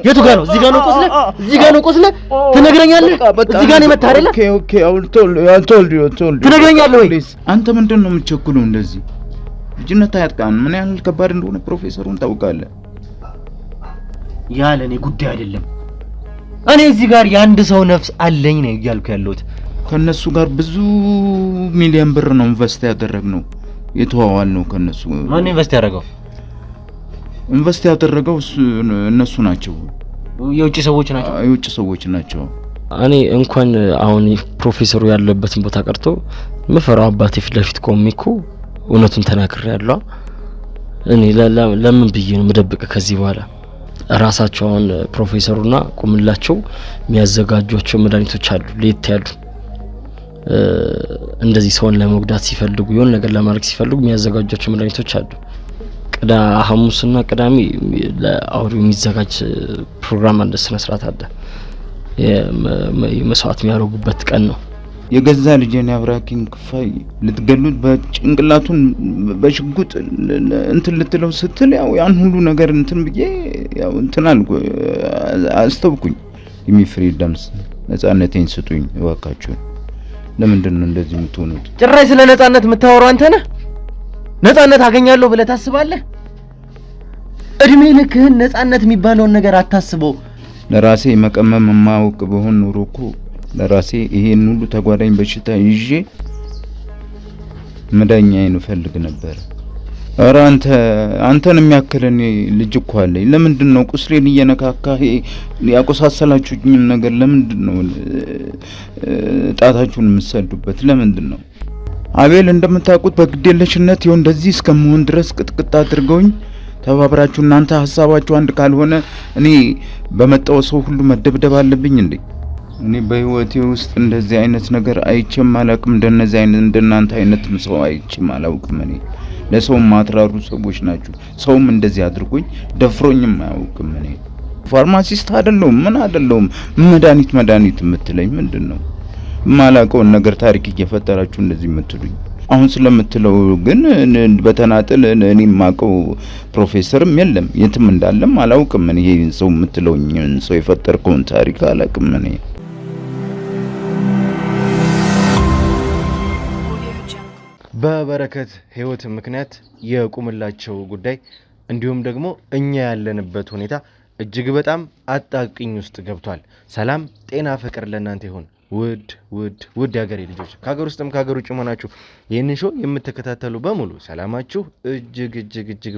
የቱ ጋር ነው? እዚህ ጋር ነው ቆስለ? እዚህ ጋር ነው ቆስለ? ትነግረኛለህ? እዚህ ጋር ነው የመታህ አይደለ? ኦኬ አሁን ቶልድ ትነግረኛለህ ወይ? አንተ ምንድን ነው የምትቸኩለው እንደዚህ? ልጅነት አያጥቃን። ምን ያህል ከባድ እንደሆነ ፕሮፌሰሩን ታውቃለህ። ያለ እኔ ጉዳይ አይደለም። እኔ እዚህ ጋር የአንድ ሰው ነፍስ አለኝ ነው እያልኩ ያለሁት። ከነሱ ጋር ብዙ ሚሊዮን ብር ነው ኢንቨስት ያደረግነው። የተዋዋል ነው ከነሱ። ማን ኢንቨስት ያደረገው? ኢንቨስት ያደረገው እነሱ ናቸው። የውጭ ሰዎች ናቸው። የውጭ ሰዎች ናቸው። እኔ እንኳን አሁን ፕሮፌሰሩ ያለበትን ቦታ ቀርቶ መፈራው አባቴ ፊት ለፊት ቆሜኮ እውነቱን ተናግሬያለሁ። እኔ ለምን ብዬ ነው መደብቅ? ከዚህ በኋላ ራሳቸውን ፕሮፌሰሩና ቁምላቸው የሚያዘጋጇቸው መድኃኒቶች አሉ ለየት ያሉ። እንደዚህ ሰውን ለመጉዳት ሲፈልጉ የሆነ ነገር ለማድረግ ሲፈልጉ የሚያዘጋጇቸው መድኃኒቶች አሉ። ሐሙስና ቅዳሜ ለአውሪው የሚዘጋጅ ፕሮግራም አለ፣ ስነ ስርዓት አለ። የመስዋዕት የሚያደርጉበት ቀን ነው። የገዛ ልጄን ያብራኪን ክፋይ ልትገሉት በጭንቅላቱን በሽጉጥ እንትን ልትለው ስትል ያው ያን ሁሉ ነገር እንትን ብዬ ያው እንትን አልኩ። አስተውኩኝ። ፍሪደምስ ነፃነቴን ስጡኝ እባካችሁ። ለምንድን ነው እንደዚህ የምትሆኑት? ጭራሽ ስለ ነፃነት የምታወራው አንተ ነህ? ነፃነት አገኛለሁ ብለህ ታስባለህ? እድሜ ልክህን ነፃነት የሚባለውን ነገር አታስበው። ለራሴ መቀመም ማውቅ በሆን ኑሮ እኮ ለራሴ ይሄን ሁሉ ተጓዳኝ በሽታ ይዤ መዳኛዬን ፈልግ ነበር። ኧረ አንተን የሚያክለን ልጅ እኮ አለኝ። ለምንድን ነው ቁስሌን እየነካካ ያቆሳሰላችሁኝ ነገር ለምንድን ነው ጣታችሁን የምትሰዱበት? ለምንድን ነው? አቤል እንደምታውቁት በግዴለሽነት ይሁን እንደዚህ እስከመሆን ድረስ ቅጥቅጥ አድርገውኝ ተባብራችሁ እናንተ ሐሳባችሁ አንድ ካልሆነ እኔ በመጣው ሰው ሁሉ መደብደብ አለብኝ እንዴ? እኔ በህይወቴ ውስጥ እንደዚህ አይነት ነገር አይቼም አላውቅም። እንደነዚህ አይነት እንደናንተ አይነት ሰው አይቼም አላውቅም። እኔ ለሰውም ማትራሩ ሰዎች ናችሁ። ሰውም እንደዚህ አድርጎኝ ደፍሮኝም አያውቅም። እኔ ፋርማሲስት አይደለሁም፣ ምን አይደለሁም። መድኃኒት የምትለኝ ምንድን ነው? ማላውቀውን ነገር ታሪክ እየፈጠራችሁ እንደዚህ የምትሉኝ። አሁን ስለምትለው ግን በተናጠል እኔ ማቀው ፕሮፌሰርም የለም የትም እንዳለም አላውቅም። እኔ ይሄን ሰው የምትለውኝ ሰው የፈጠርከውን ታሪክ አላውቅም። እኔ በበረከት ህይወት ምክንያት የቁምላቸው ጉዳይ እንዲሁም ደግሞ እኛ ያለንበት ሁኔታ እጅግ በጣም አጣቅኝ ውስጥ ገብቷል። ሰላም ጤና ፍቅር ለእናንተ ይሁን። ውድ ያገሬ ልጆች ከሀገር ውስጥም ከሀገር ውጭ ሆናችሁ ይህንን ሾው የምትከታተሉ በሙሉ ሰላማችሁ እጅግ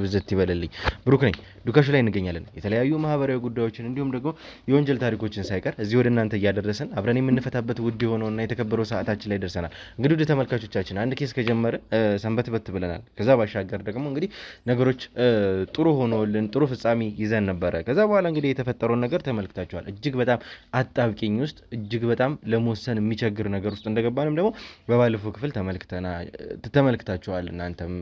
ብዝት ይበልልኝ። ብሩክ ነኝ። ዱካሹ ላይ እንገኛለን። የተለያዩ ማህበራዊ ጉዳዮችን እንዲሁም ደግሞ የወንጀል ታሪኮችን ሳይቀር እዚህ ወደ እናንተ እያደረሰን አብረን የምንፈታበት ውድ የሆነውና የተከበረው ሰዓታችን ላይ ደርሰናል። እንግዲህ ወደ ተመልካቾቻችን አንድ ኬስ ከጀመረ ሰንበት ብለናል። ከዛ ባሻገር ደግሞ እንግዲህ ነገሮች ጥሩ ሆኖልን ጥሩ ፍጻሜ ይዘን ነበረ። ከዛ በኋላ እንግዲህ የተፈጠረውን ነገር ተመልክታችኋል። እጅግ በጣም አጣብቂኝ ውስጥ እጅግ በጣም ለመወሰን የሚቸግር ነገር ውስጥ እንደገባንም ደግሞ በባለፈው ክፍል ተመልክታችኋል። እናንተም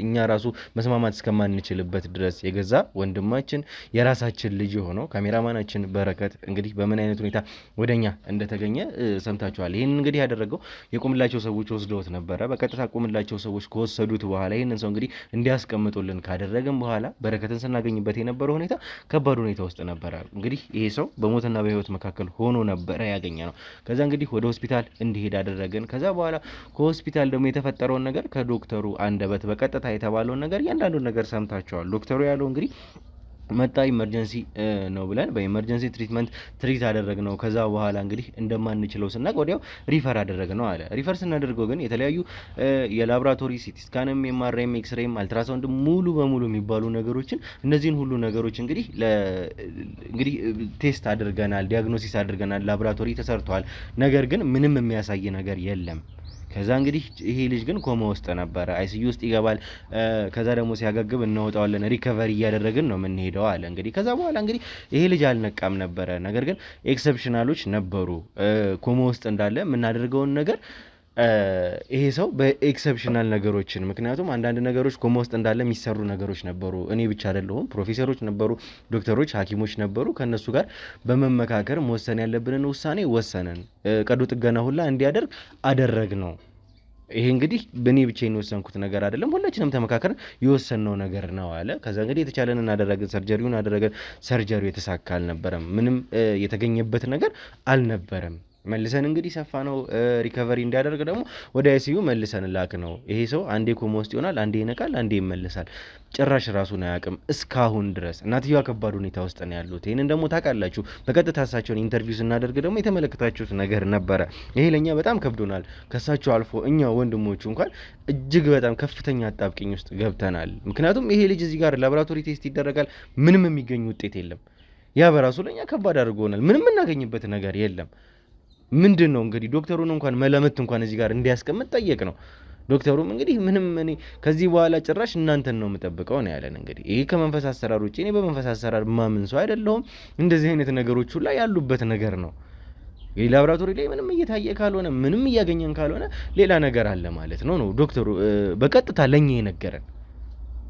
እኛ ራሱ መስማማት እስከማንችልበት ድረስ የገዛ ወንድማችን የራሳችን ልጅ ሆኖ ካሜራማናችን በረከት እንግዲህ በምን አይነት ሁኔታ ወደኛ እንደተገኘ ሰምታችኋል። ይህን እንግዲህ ያደረገው የቁምላቸው ሰዎች ወስደውት ነበረ። በቀጥታ ቁምላቸው ሰዎች ከወሰዱት በኋላ ይህንን ሰው እንግዲህ እንዲያስቀምጡልን ካደረግን በኋላ በረከትን ስናገኝበት የነበረው ሁኔታ ከባድ ሁኔታ ውስጥ ነበረ። እንግዲህ ይሄ ሰው በሞትና በህይወት መካከል ሆኖ ነበረ ያገኘ ነው። ከዛ እንግዲህ ወደ ሆስፒታል እንዲሄድ አደረገን። ከዛ በኋላ ከሆስፒታል ደግሞ የተፈጠረውን ነገር ከዶክተሩ አንደበት በቀጥታ የተባለውን ነገር ያንዳንዱን ነገር ሰምታችኋል። ዶክተሩ ያለው እንግዲህ መጣ ኢመርጀንሲ ነው ብለን በኢመርጀንሲ ትሪት አደረግነው። ከዛ በኋላ እንግዲህ እንደማንችለው ስናቅ ወዲያው ሪፈር አደረግነው አለ። ሪፈር ስናደርገው ግን የተለያዩ የላብራቶሪ ሲቲ ስካንም ኤምአርአይም ኤክስሬም አልትራሳውንድ ሙሉ በሙሉ የሚባሉ ነገሮችን እነዚህን ሁሉ ነገሮች እንግዲህ ቴስት አድርገናል፣ ዲያግኖሲስ አድርገናል፣ ላብራቶሪ ተሰርቷል። ነገር ግን ምንም የሚያሳይ ነገር የለም። ከዛ እንግዲህ ይሄ ልጅ ግን ኮማ ውስጥ ነበረ። አይሲዩ ውስጥ ይገባል። ከዛ ደግሞ ሲያገግብ እናወጣዋለን፣ ሪከቨሪ እያደረግን ነው የምንሄደው አለ። እንግዲህ ከዛ በኋላ እንግዲህ ይሄ ልጅ አልነቃም ነበረ። ነገር ግን ኤክሰፕሽናሎች ነበሩ። ኮማ ውስጥ እንዳለ የምናደርገውን ነገር ይሄ ሰው በኤክሰፕሽናል ነገሮችን ምክንያቱም አንዳንድ ነገሮች ኮማ ውስጥ እንዳለ የሚሰሩ ነገሮች ነበሩ። እኔ ብቻ አይደለሁም፣ ፕሮፌሰሮች ነበሩ፣ ዶክተሮች፣ ሐኪሞች ነበሩ። ከነሱ ጋር በመመካከር መወሰን ያለብንን ውሳኔ ወሰነን። ቀዶ ጥገና ሁላ እንዲያደርግ አደረግ ነው። ይሄ እንግዲህ በኔ ብቻዬን የወሰንኩት ነገር አይደለም፣ ሁላችንም ተመካከርን የወሰንነው ነገር ነው አለ። ከዛ እንግዲህ የተቻለንን አደረግን፣ ሰርጀሪውን አደረገን። ሰርጀሪው የተሳካ አልነበረም፣ ምንም የተገኘበት ነገር አልነበረም። መልሰን እንግዲህ ሰፋ ነው ሪከቨሪ እንዲያደርግ ደግሞ ወደ አይሲዩ መልሰን ላክ ነው። ይሄ ሰው አንዴ ኮማ ውስጥ ይሆናል፣ አንዴ ይነቃል፣ አንዴ ይመለሳል። ጭራሽ ራሱን አያውቅም እስካሁን ድረስ። እናትየዋ ከባድ ሁኔታ ውስጥ ነው ያሉት። ይህንን ደግሞ ታውቃላችሁ። በቀጥታ እሳቸውን ኢንተርቪው ስናደርግ ደግሞ የተመለከታችሁት ነገር ነበረ። ይሄ ለእኛ በጣም ከብዶናል። ከሳቸው አልፎ እኛ ወንድሞቹ እንኳን እጅግ በጣም ከፍተኛ አጣብቂኝ ውስጥ ገብተናል። ምክንያቱም ይሄ ልጅ እዚህ ጋር ላቦራቶሪ ቴስት ይደረጋል፣ ምንም የሚገኝ ውጤት የለም። ያ በራሱ ለእኛ ከባድ አድርጎናል። ምንም የምናገኝበት ነገር የለም። ምንድን ነው እንግዲህ ዶክተሩን እንኳን መለመት እንኳን እዚህ ጋር እንዲያስቀምጥ ጠየቅ ነው። ዶክተሩም እንግዲህ ምንም እኔ ከዚህ በኋላ ጭራሽ እናንተን ነው የምጠብቀው ነው ያለን። እንግዲህ ይሄ ከመንፈስ አሰራር ውጪ እኔ በመንፈስ አሰራር ማምን ሰው አይደለሁም። እንደዚህ አይነት ነገሮች ሁላ ያሉበት ነገር ነው። እንግዲህ ላቦራቶሪ ላይ ምንም እየታየ ካልሆነ ምንም እያገኘን ካልሆነ ሌላ ነገር አለ ማለት ነው ዶክተሩ በቀጥታ ለኛ የነገረን።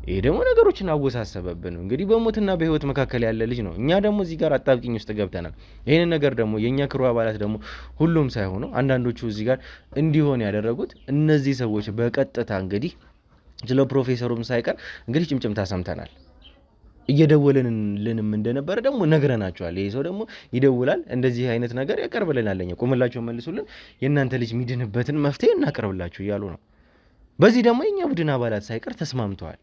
ይሄ ደግሞ ነገሮችን አወሳሰበብን። እንግዲህ በሞትና በህይወት መካከል ያለ ልጅ ነው። እኛ ደግሞ እዚህ ጋር አጣብቂኝ ውስጥ ገብተናል። ይሄንን ነገር ደግሞ የኛ ክሩ አባላት ደግሞ ሁሉም ሳይሆኑ አንዳንዶቹ እዚህ ጋር እንዲሆን ያደረጉት እነዚህ ሰዎች በቀጥታ እንግዲህ ስለ ፕሮፌሰሩም ሳይቀር እንግዲህ ጭምጭምታ ሰምተናል። እየደወልንልንም እንደነበረ ደግሞ ነግረናቸዋል። ይሄ ሰው ደግሞ ይደውላል፣ እንደዚህ አይነት ነገር ያቀርብልናል፣ ለኛ ቁምላቸው መልሱልን፣ የእናንተ ልጅ የሚድንበትን መፍትሄ እናቀርብላችሁ እያሉ ነው። በዚህ ደግሞ የኛ ቡድን አባላት ሳይቀር ተስማምተዋል።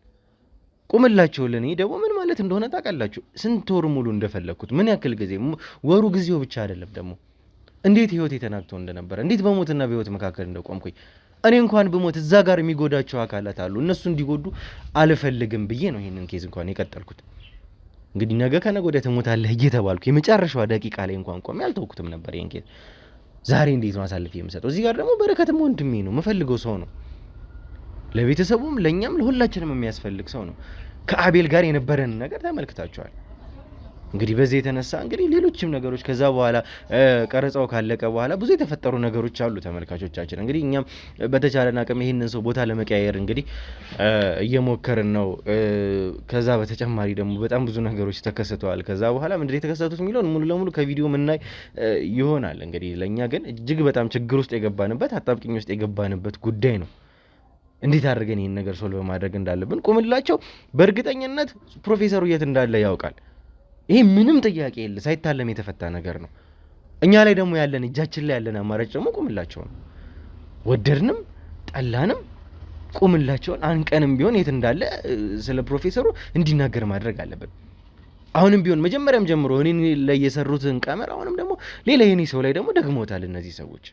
ቁምላቸው ለኔ ደግሞ ምን ማለት እንደሆነ ታውቃላችሁ? ስንት ወር ሙሉ እንደፈለኩት ምን ያክል ጊዜ ወሩ ጊዜው ብቻ አይደለም ደግሞ እንዴት ህይወት የተናግቶ እንደነበረ እንዴት በሞትና በህይወት መካከል እንደቆምኩኝ እኔ እንኳን ብሞት እዛ ጋር የሚጎዳቸው አካላት አሉ፣ እነሱ እንዲጎዱ አልፈልግም ብዬ ነው ይሄንን ኬዝ እንኳን የቀጠልኩት። እንግዲህ ነገ ከነገ ወዲያ ትሞታለህ እየተባልኩ የመጨረሻዋ ደቂቃ ላይ እንኳን ቆሜ አልተውኩትም ነበር ይሄን ኬዝ። ዛሬ እንዴት ነው አሳልፌ የምሰጠው? እዚህ ጋር ደግሞ በረከትም ወንድሜ ነው፣ የምፈልገው ሰው ነው። ለቤተሰቡም ለኛም ለሁላችንም የሚያስፈልግ ሰው ነው። ከአቤል ጋር የነበረን ነገር ተመልክታችኋል። እንግዲህ በዚህ የተነሳ እንግዲህ ሌሎችም ነገሮች ከዛ በኋላ ቀረጻው ካለቀ በኋላ ብዙ የተፈጠሩ ነገሮች አሉ ተመልካቾቻችን። እንግዲህ እኛም በተቻለን አቅም ይሄንን ሰው ቦታ ለመቀያየር እንግዲህ እየሞከርን ነው። ከዛ በተጨማሪ ደግሞ በጣም ብዙ ነገሮች ተከስተዋል። ከዛ በኋላ ምንድነው የተከሰቱት የሚለውን ሙሉ ለሙሉ ከቪዲዮ ምናይ ይሆናል። እንግዲህ ለኛ ግን እጅግ በጣም ችግር ውስጥ የገባንበት አጣብቂኝ ውስጥ የገባንበት ጉዳይ ነው። እንዴት አድርገን ይሄን ነገር ሶልቭ ማድረግ እንዳለብን ቁምላቸው በእርግጠኝነት ፕሮፌሰሩ የት እንዳለ ያውቃል። ይሄ ምንም ጥያቄ የለ፣ ሳይታለም የተፈታ ነገር ነው። እኛ ላይ ደግሞ ያለን እጃችን ላይ ያለን አማራጭ ደግሞ ቁምላቸው ነው። ወደድንም ጠላንም ቁምላቸውን አንቀንም ቢሆን የት እንዳለ ስለ ፕሮፌሰሩ እንዲናገር ማድረግ አለብን። አሁንም ቢሆን መጀመሪያም ጀምሮ እኔ ላይ የሰሩትን ቀመር አሁንም ደግሞ ሌላ የኔ ሰው ላይ ደግሞ ደግሞታል እነዚህ ሰዎች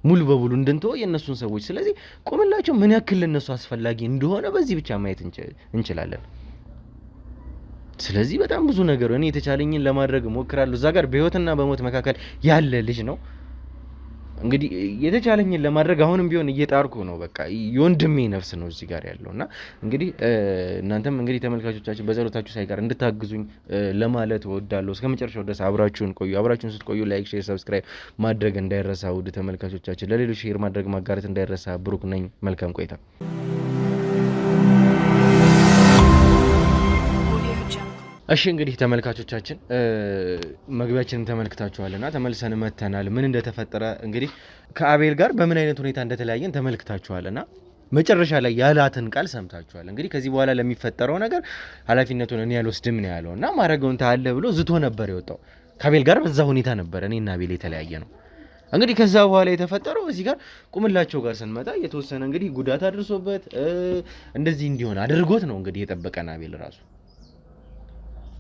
ሙሉ በሙሉ እንድንተው የነሱን ሰዎች። ስለዚህ ቁምላቸው ምን ያክል ለነሱ አስፈላጊ እንደሆነ በዚህ ብቻ ማየት እንችላለን። ስለዚህ በጣም ብዙ ነገር እኔ የተቻለኝን ለማድረግ ሞክራለሁ። እዛ ጋር በህይወትና በሞት መካከል ያለ ልጅ ነው። እንግዲህ የተቻለኝን ለማድረግ አሁንም ቢሆን እየጣርኩ ነው። በቃ የወንድሜ ነፍስ ነው እዚህ ጋር ያለውና እንግዲህ እናንተም እንግዲህ ተመልካቾቻችን በጸሎታችሁ ሳይቀር እንድታግዙኝ ለማለት እወዳለሁ። እስከመጨረሻው ድረስ አብራችሁን ቆዩ። አብራችሁን ስትቆዩ ላይክ፣ ሼር፣ ሰብስክራይብ ማድረግ እንዳይረሳ። ውድ ተመልካቾቻችን ለሌሎች ሼር ማድረግ ማጋራት እንዳይረሳ። ብሩክ ነኝ። መልካም ቆይታ። እሺ እንግዲህ ተመልካቾቻችን መግቢያችንን ተመልክታችኋልና ተመልሰን መተናል። ምን እንደተፈጠረ እንግዲህ ከአቤል ጋር በምን አይነት ሁኔታ እንደተለያየን ተመልክታችኋልና መጨረሻ ላይ ያላትን ቃል ሰምታችኋል። እንግዲህ ከዚህ በኋላ ለሚፈጠረው ነገር ኃላፊነቱን እኔ ያልወስድም ነው ያለውና ማረገውን ታያለ ብሎ ዝቶ ነበር የወጣው። ከአቤል ጋር በዛ ሁኔታ ነበር እኔና አቤል የተለያየ ነው። እንግዲህ ከዛ በኋላ የተፈጠረው እዚህ ጋር ቁምላቸው ጋር ስንመጣ የተወሰነ እንግዲህ ጉዳት አድርሶበት እንደዚህ እንዲሆን አድርጎት ነው እንግዲህ የጠበቀን አቤል ራሱ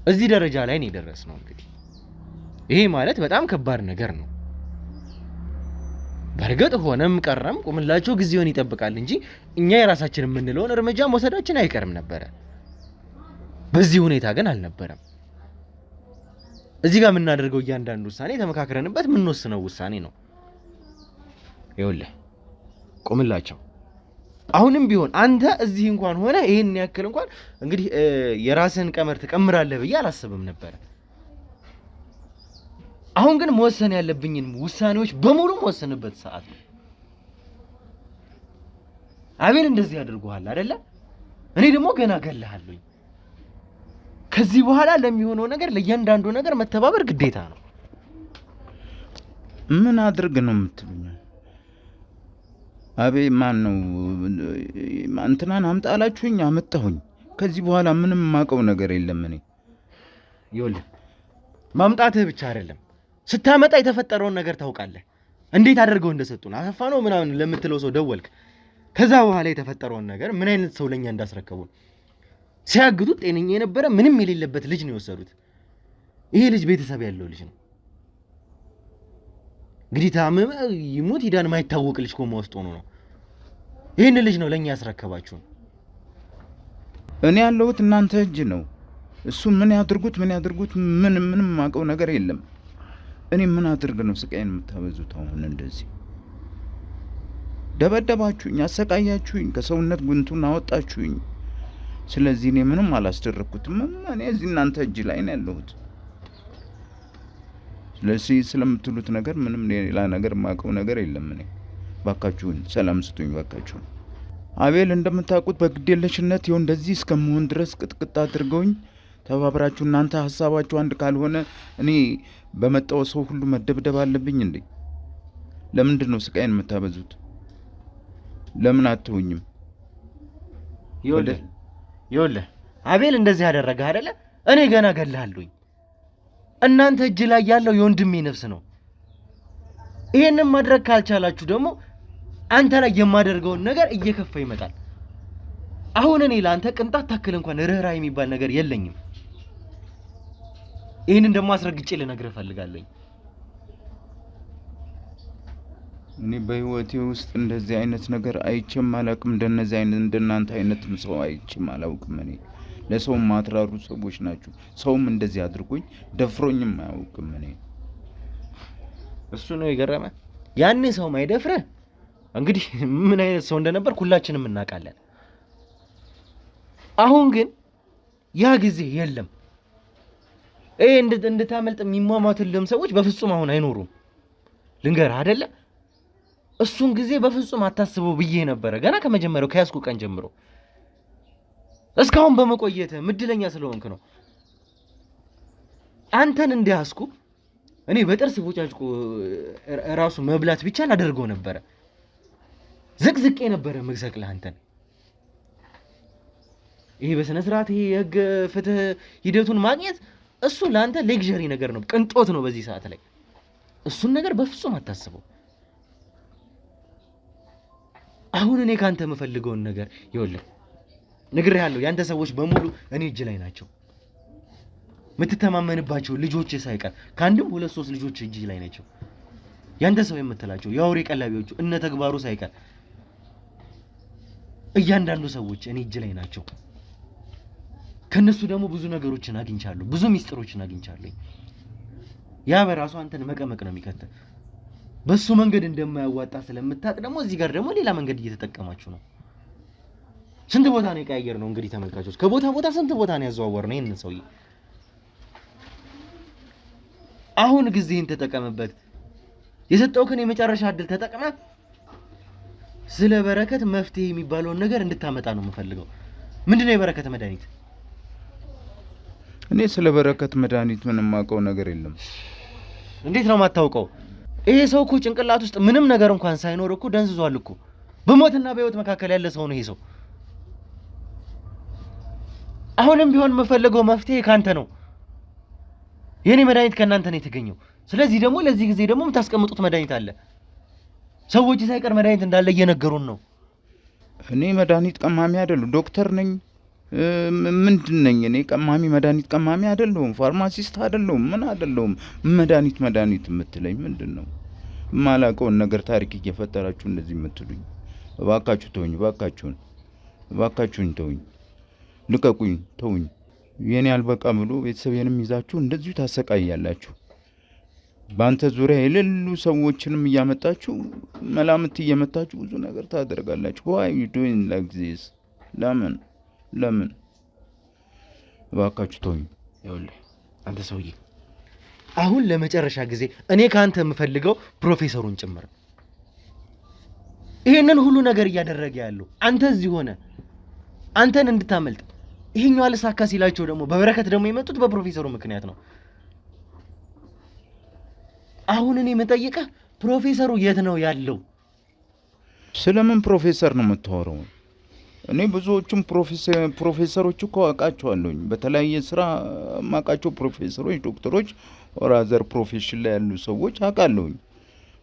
እዚህ ደረጃ ላይ ነው የደረስነው። እንግዲህ ይሄ ማለት በጣም ከባድ ነገር ነው። በርግጥ ሆነም ቀረም ቁምላቸው ጊዜውን ይጠብቃል እንጂ እኛ የራሳችን የምንለውን እርምጃ መውሰዳችን አይቀርም ነበረ። በዚህ ሁኔታ ግን አልነበረም። እዚህ ጋር የምናደርገው እያንዳንዱ ውሳኔ ተመካክረንበት የምንወስነው ውሳኔ ነው። ይኸውልህ ቁምላቸው አሁንም ቢሆን አንተ እዚህ እንኳን ሆነ ይሄን ያክል እንኳን እንግዲህ የራስህን ቀመር ትቀምራለህ ብዬ አላስብም ነበር። አሁን ግን መወሰን ያለብኝን ውሳኔዎች በሙሉ መወሰንበት ሰዓት ነው። አቤል እንደዚህ አድርጎሃል አይደለ? እኔ ደግሞ ገና ገለሃለሁኝ። ከዚህ በኋላ ለሚሆነው ነገር ለእያንዳንዱ ነገር መተባበር ግዴታ ነው። ምን አድርግ ነው የምትሉኝ? አቤ ማን ነው እንትናን አምጣላችሁኝ? አመጣሁኝ። ከዚህ በኋላ ምንም ማቀው ነገር የለም። እኔ ይኸውልህ ማምጣትህ ብቻ አይደለም ስታመጣ የተፈጠረውን ነገር ታውቃለህ። እንዴት አድርገው እንደሰጡን አሰፋ ነው ምናምን ለምትለው ሰው ደወልክ። ከዛ በኋላ የተፈጠረውን ነገር ምን አይነት ሰው ለኛ እንዳስረከቡን ሲያግቱት ጤነኛ የነበረ ምንም የሌለበት ልጅ ነው የወሰዱት። ይሄ ልጅ ቤተሰብ ያለው ልጅ ነው። እንግዲህ ታመመ ይሞት ይዳን ማይታወቅ ልጅ ኮማ ውስጥ ሆኖ ነው ይሄን ልጅ ነው ለኛ ያስረከባችሁን። እኔ ያለሁት እናንተ እጅ ነው። እሱ ምን ያድርጉት ምንም ማቀው ነገር የለም። እኔ ምን አድርግ ነው ስቃይን የምታበዙት? አሁን እንደዚህ ደበደባችሁኝ፣ አሰቃያችሁኝ፣ ከሰውነት ጉንቱን አወጣችሁኝ። ስለዚህ እኔ ምንም አላስደረኩትም። እኔ እዚህ እናንተ እጅ ላይ ነው ያለሁት። ስለዚህ ስለምትሉት ነገር ምንም ሌላ ነገር ማቀው ነገር የለም። እኔ ባካችሁን ሰላም ስጡኝ ባካችሁን። አቤል እንደምታውቁት በግዴለሽነት ይሁን እንደዚህ እስከመሆን ድረስ ቅጥቅጥ አድርገውኝ ተባብራችሁ እናንተ ሐሳባችሁ አንድ ካልሆነ እኔ በመጣው ሰው ሁሉ መደብደብ አለብኝ እንዴ? ለምንድን ነው ስቃይን የምታበዙት? ለምን አትሆኝም? ይኸውልህ አቤል እንደዚህ ያደረገ አይደለ? እኔ ገና ገለሃለሁኝ። እናንተ እጅ ላይ ያለው የወንድሜ ነፍስ ነው። ይሄንን ማድረግ ካልቻላችሁ ደግሞ አንተ ላይ የማደርገውን ነገር እየከፋ ይመጣል። አሁን እኔ ለአንተ ቅንጣት ታክል እንኳን ርህራሄ የሚባል ነገር የለኝም። ይሄንን ደግሞ አስረግጬ ልነግርህ እፈልጋለሁ። እኔ በህይወቴ ውስጥ እንደዚህ አይነት ነገር አይቼም አላውቅም። እንደናንተ አይነት ሰው አይቼም አላውቅም። እኔ ለሰው ማትራሩ ሰዎች ናችሁ። ሰውም እንደዚህ አድርጎኝ ደፍሮኝም አያውቅም። እኔ እሱ ነው የገረመ። ያኔ ሰው ማይደፍረህ እንግዲህ ምን አይነት ሰው እንደነበር ሁላችንም እናውቃለን። አሁን ግን ያ ጊዜ የለም። እንድታመልጥ የሚሟሟትልም ሰዎች በፍጹም አሁን አይኖሩም። ልንገርህ አይደለ? እሱን ጊዜ በፍጹም አታስበው ብዬ ነበረ ገና ከመጀመሪያው ከያዝኩ ቀን ጀምሮ። እስካሁን በመቆየት ምድለኛ ስለሆንክ ነው። አንተን እንዲያስኩ እኔ በጥርስ ቦጫጭቁ ራሱ መብላት ብቻ ላደርገው ነበረ። ዝቅዝቄ ነበረ መግሰቅልህ አንተን። ይሄ በስነ ስርዓት ይሄ የህግ ፍትህ ሂደቱን ማግኘት እሱ ለአንተ ሌክዠሪ ነገር ነው፣ ቅንጦት ነው በዚህ ሰዓት ላይ። እሱን ነገር በፍጹም አታስበው። አሁን እኔ ካንተ የምፈልገውን ነገር ይኸውልህ ነግሬሃለሁ። ያንተ ሰዎች በሙሉ እኔ እጅ ላይ ናቸው። የምትተማመንባቸው ልጆች ሳይቀር ከአንድም 2-3 ልጆች እጅ ላይ ናቸው። ያንተ ሰው የምትላቸው የአውሬ ቀላቢዎቹ እነ ተግባሩ ሳይቀር እያንዳንዱ ሰዎች እኔ እጅ ላይ ናቸው። ከነሱ ደግሞ ብዙ ነገሮችን አግኝቻለሁ፣ ብዙ ሚስጥሮችን አግኝቻለሁ። ያ በራሱ አንተን መቀመቅ ነው የሚከተል። በሱ መንገድ እንደማያዋጣ ስለምታውቅ ደግሞ እዚህ ጋር ደግሞ ሌላ መንገድ እየተጠቀማችሁ ነው። ስንት ቦታ ነው የቀያየር ነው እንግዲህ ተመልካቾች፣ ከቦታ ቦታ ስንት ቦታ ነው ያዘዋወር ነው ይሄንን ሰውዬ። አሁን ጊዜህን ተጠቀምበት። የሰጠውክን የመጨረሻ እድል ተጠቅመ ስለ በረከት መፍትሄ የሚባለውን ነገር እንድታመጣ ነው የምፈልገው። ምንድነው የበረከት መድኃኒት? እኔ ስለ በረከት መድኃኒት ምንም ማውቀው ነገር የለም። እንዴት ነው የማታውቀው? ይሄ ሰው እኮ ጭንቅላት ውስጥ ምንም ነገር እንኳን ሳይኖር እኮ ደንዝዟል እኮ። በሞትና በህይወት መካከል ያለ ሰው ነው ይሄ ሰው። አሁንም ቢሆን የምፈልገው መፍትሄ ካንተ ነው። የኔ መድኃኒት ከእናንተ ነው የተገኘው። ስለዚህ ደግሞ ለዚህ ጊዜ ደግሞ የምታስቀምጡት መድኃኒት አለ። ሰዎች ሳይቀር መድኃኒት እንዳለ እየነገሩን ነው። እኔ መድኃኒት ቀማሚ አይደለሁ፣ ዶክተር ነኝ። ምንድን ነኝ እኔ? ቀማሚ መድኃኒት ቀማሚ አይደለሁም፣ ፋርማሲስት አይደለሁም፣ ምን አይደለሁም። መድኃኒት የምትለኝ ምንድን ነው? የማላውቀውን ነገር ታሪክ እየፈጠራችሁ እንደዚህ የምትሉኝ። እባካችሁ ተውኝ፣ እባካችሁን ተውኝ፣ ልቀቁኝ፣ ተውኝ። የኔ አልበቃ ብሎ ቤተሰቤንም ይዛችሁ እንደዚሁ ታሰቃያላችሁ። በአንተ ዙሪያ የሌሉ ሰዎችንም እያመጣችሁ መላምት እየመታችሁ ብዙ ነገር ታደርጋላችሁ። why you doing like this? ለምን እባካችሁ ተውኝ። ይኸውልህ አንተ ሰውዬ አሁን ለመጨረሻ ጊዜ እኔ ካንተ የምፈልገው ፕሮፌሰሩን ጭምር። ይሄንን ሁሉ ነገር እያደረገ ያለው አንተ እዚህ ሆነ አንተን እንድታመልጥ ይሄኛው አልሳካ ሲላቸው ደግሞ በበረከት ደግሞ የመጡት በፕሮፌሰሩ ምክንያት ነው። አሁን እኔ መጠየቅህ ፕሮፌሰሩ የት ነው ያለው? ስለምን ፕሮፌሰር ነው የምታወራው? እኔ ብዙዎቹም ፕሮፌሰሮች እኮ አውቃቸዋለሁኝ። በተለያየ ስራ ማውቃቸው ፕሮፌሰሮች፣ ዶክተሮች ኦራዘር ፕሮፌሽን ላይ ያሉ ሰዎች አውቃለሁኝ።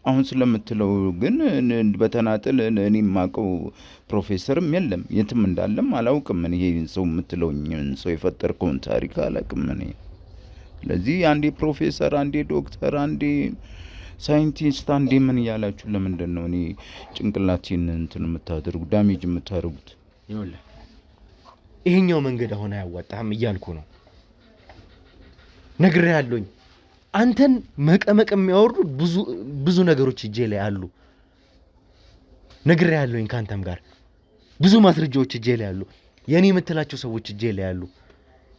አሁን ስለምትለው ግን በተናጥል እኔ የማውቀው ፕሮፌሰርም የለም፣ የትም እንዳለም አላውቅም። ይሄ ሰው የምትለውኝ ሰው የፈጠርከውን ታሪክ አላውቅም እኔ። ስለዚህ አንዴ ፕሮፌሰር፣ አንዴ ዶክተር፣ አንዴ ሳይንቲስት፣ አንዴ ምን እያላችሁ ለምንድን ነው እኔ ጭንቅላቴን እንትን የምታደርጉ ዳሜጅ የምታደርጉት? ይኸውልህ ይሄኛው መንገድ አሁን አያዋጣህም እያልኩ ነው። ነግሬሃለሁኝ። አንተን መቀመቅ የሚያወርዱ ብዙ ነገሮች እጄ ላይ አሉ። ነግሬሃለሁኝ። ካንተም ጋር ብዙ ማስረጃዎች እጄ ላይ አሉ። የኔ የምትላቸው ሰዎች እጄ ላይ አሉ።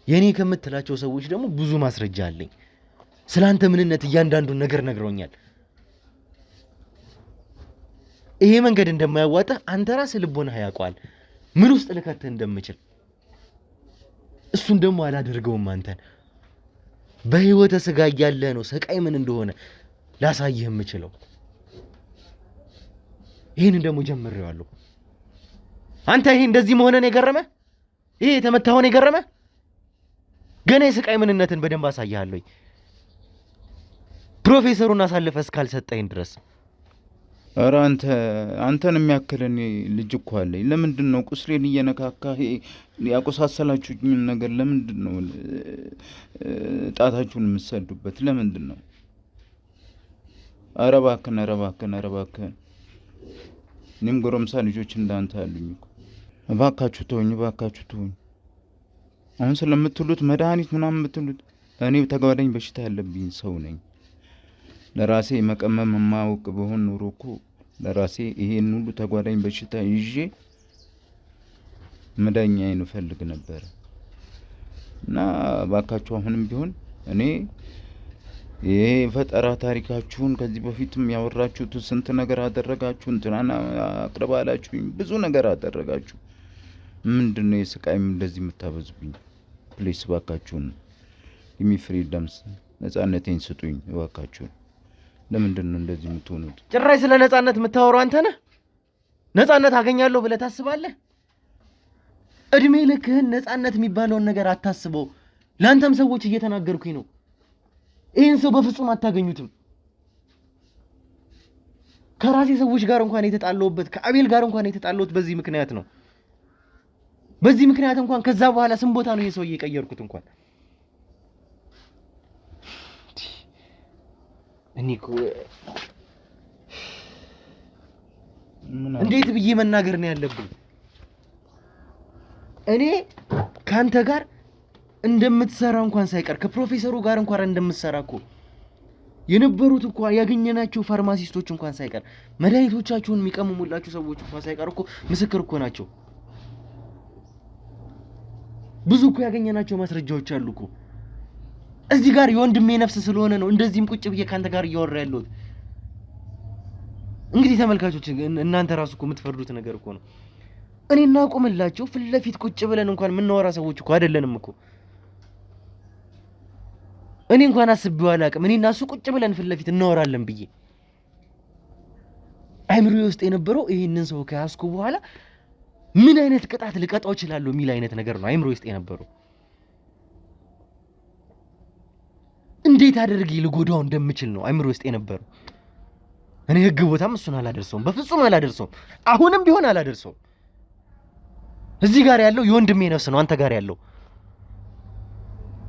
የኔ ከምትላቸው ሰዎች ደግሞ ብዙ ማስረጃ አለኝ። ስላንተ ምንነት እያንዳንዱን ነገር ነግረውኛል። ይሄ መንገድ እንደማያዋጣ አንተ ራስህ ልቦናህ ያውቀዋል፣ ምን ውስጥ ልከትህ እንደምችል። እሱን ደግሞ አላደርገውም። አንተን በህይወተ ስጋ እያለህ ነው ስቃይ ምን እንደሆነ ላሳይህ የምችለው። ይሄን ደግሞ ጀምሬዋለሁ። አንተ ይሄ እንደዚህ መሆነን የገረመ፣ ይሄ የተመታውን የገረመ፣ ገና የስቃይ ምንነትን በደንብ አሳይሃለሁ ፕሮፌሰሩን አሳልፈህ እስካልሰጠኝ ድረስ። ኧረ አንተን የሚያክል እኔ ልጅ እኮ አለኝ። ለምንድን ነው ቁስሌን እየነካካህ ያቆሳሰላችሁኝን ነገር ለምንድን ነው ጣታችሁን የምትሰዱበት? ለምንድን ነው? ኧረ እባክህን። እኔም ጎረምሳ ልጆች እንዳንተ አሉኝ እኮ። እባካችሁ ተውኝ። አሁን ስለምትሉት መድኃኒት ምናምን የምትሉት እኔ ተጓዳኝ በሽታ ያለብኝ ሰው ነኝ። ለራሴ መቀመም የማውቅ በሆን ኖሮ እኮ ለራሴ ይሄን ሁሉ ተጓዳኝ በሽታ ይዤ መዳኛዬን እፈልግ ነበር። እና እባካችሁ አሁንም ቢሆን እኔ ይሄ ፈጠራ ታሪካችሁን ከዚህ በፊትም ያወራችሁት ስንት ነገር አደረጋችሁ፣ እንትናና አቅርባላችሁኝ፣ ብዙ ነገር አደረጋችሁ። ምንድነው የስቃይም እንደዚህ የምታበዙብኝ? ፕሊስ እባካችሁን ጊሚ ፍሪደምስ፣ ነጻነቴን ስጡኝ እባካችሁን። ለምንድን ነው እንደዚህ የምትሆኑት? ጭራሽ ስለ ነጻነት የምታወራው አንተ ነህ? ነጻነት አገኛለሁ ብለህ ታስባለህ? እድሜ ልክህን ነጻነት የሚባለውን ነገር አታስበው። ለአንተም ሰዎች እየተናገርኩኝ ነው። ይህን ሰው በፍጹም አታገኙትም። ከራሴ ሰዎች ጋር እንኳን የተጣለውበት፣ ከአቤል ጋር እንኳን የተጣለውት በዚህ ምክንያት ነው። በዚህ ምክንያት እንኳን ከዛ በኋላ ስም ቦታ ነው ይሄ ሰው እየቀየርኩት እንኳን እኒኮ እንዴት ብዬ መናገር ነው ያለብኝ? እኔ ካንተ ጋር እንደምትሰራ እንኳን ሳይቀር ከፕሮፌሰሩ ጋር እንኳን እንደምትሰራ እኮ የነበሩት እኮ ያገኘናቸው ፋርማሲስቶች እንኳን ሳይቀር መድኃኒቶቻችሁን የሚቀምሙላችሁ ሰዎች እንኳን ሳይቀር እኮ ምስክር እኮ ናቸው። ብዙ እኮ ያገኘናቸው ማስረጃዎች አሉ እኮ። እዚህ ጋር የወንድሜ ነፍስ ስለሆነ ነው እንደዚህም ቁጭ ብዬ ካንተ ጋር እያወራ ያለሁት። እንግዲህ ተመልካቾች እናንተ ራሱ እኮ የምትፈርዱት ነገር እኮ ነው። እኔና ቆምላቸው ፊት ለፊት ቁጭ ብለን እንኳን የምናወራ ሰዎች እኮ አይደለንም እኮ። እኔ እንኳን አስቤው አላውቅም እኔና እሱ ቁጭ ብለን ፊት ለፊት እናወራለን ብዬ። አይምሮዬ ውስጥ የነበረው ይሄንን ሰው ከያዝኩ በኋላ ምን አይነት ቅጣት ልቀጣው እችላለሁ የሚል አይነት ነገር ነው አይምሮዬ ውስጥ የነበረው። እንዴት አድርጌ ልጎዳው እንደምችል ነው አይምሮዬ ውስጥ የነበረው። እኔ ህግ ቦታም እሱን አላደርሰውም፣ በፍጹም አላደርሰውም። አሁንም ቢሆን አላደርሰውም። እዚህ ጋር ያለው የወንድሜ ነፍስ ነው አንተ ጋር ያለው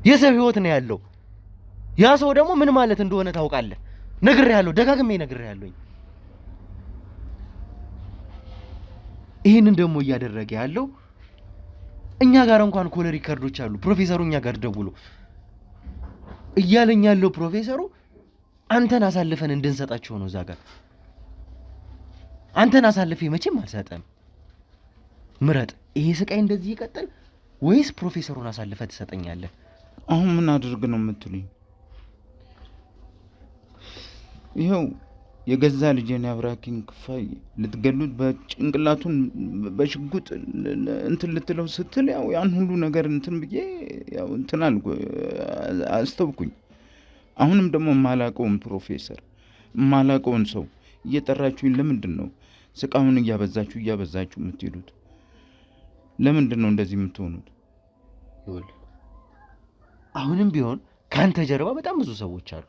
የሰው ህይወት ነው ያለው። ያ ሰው ደግሞ ምን ማለት እንደሆነ ታውቃለህ። ነግሬሃለሁ፣ ደጋግሜ ነግሬሃለሁኝ። ይሄንን ደግሞ እያደረገ ያለው እኛ ጋር እንኳን ኮል ሪከርዶች አሉ። ፕሮፌሰሩ እኛ ጋር ደውሎ እያለኝ ያለው ፕሮፌሰሩ አንተን አሳልፈን እንድንሰጣቸው ነው። እዛ ጋር አንተን አሳልፌ መቼም አልሰጠም። ምረጥ፣ ይሄ ስቃይ እንደዚህ ይቀጥል ወይስ ፕሮፌሰሩን አሳልፈ ትሰጠኛለህ? አሁን ምን አድርግ ነው የምትሉኝ? ይኸው የገዛ ልጄን ያብራኪን ክፋይ ልትገሉት በጭንቅላቱን በሽጉጥ እንትን ልትለው ስትል ያው ያን ሁሉ ነገር እንትን ብዬ ያው እንትን አስተውኩኝ። አሁንም ደግሞ የማላውቀውን ፕሮፌሰር የማላውቀውን ሰው እየጠራችሁኝ ለምንድን ነው ስቃውን እያበዛችሁ የምትሄዱት? ለምንድን ነው እንደዚህ የምትሆኑት? ይኸውልህ አሁንም ቢሆን ካንተ ጀርባ በጣም ብዙ ሰዎች አሉ።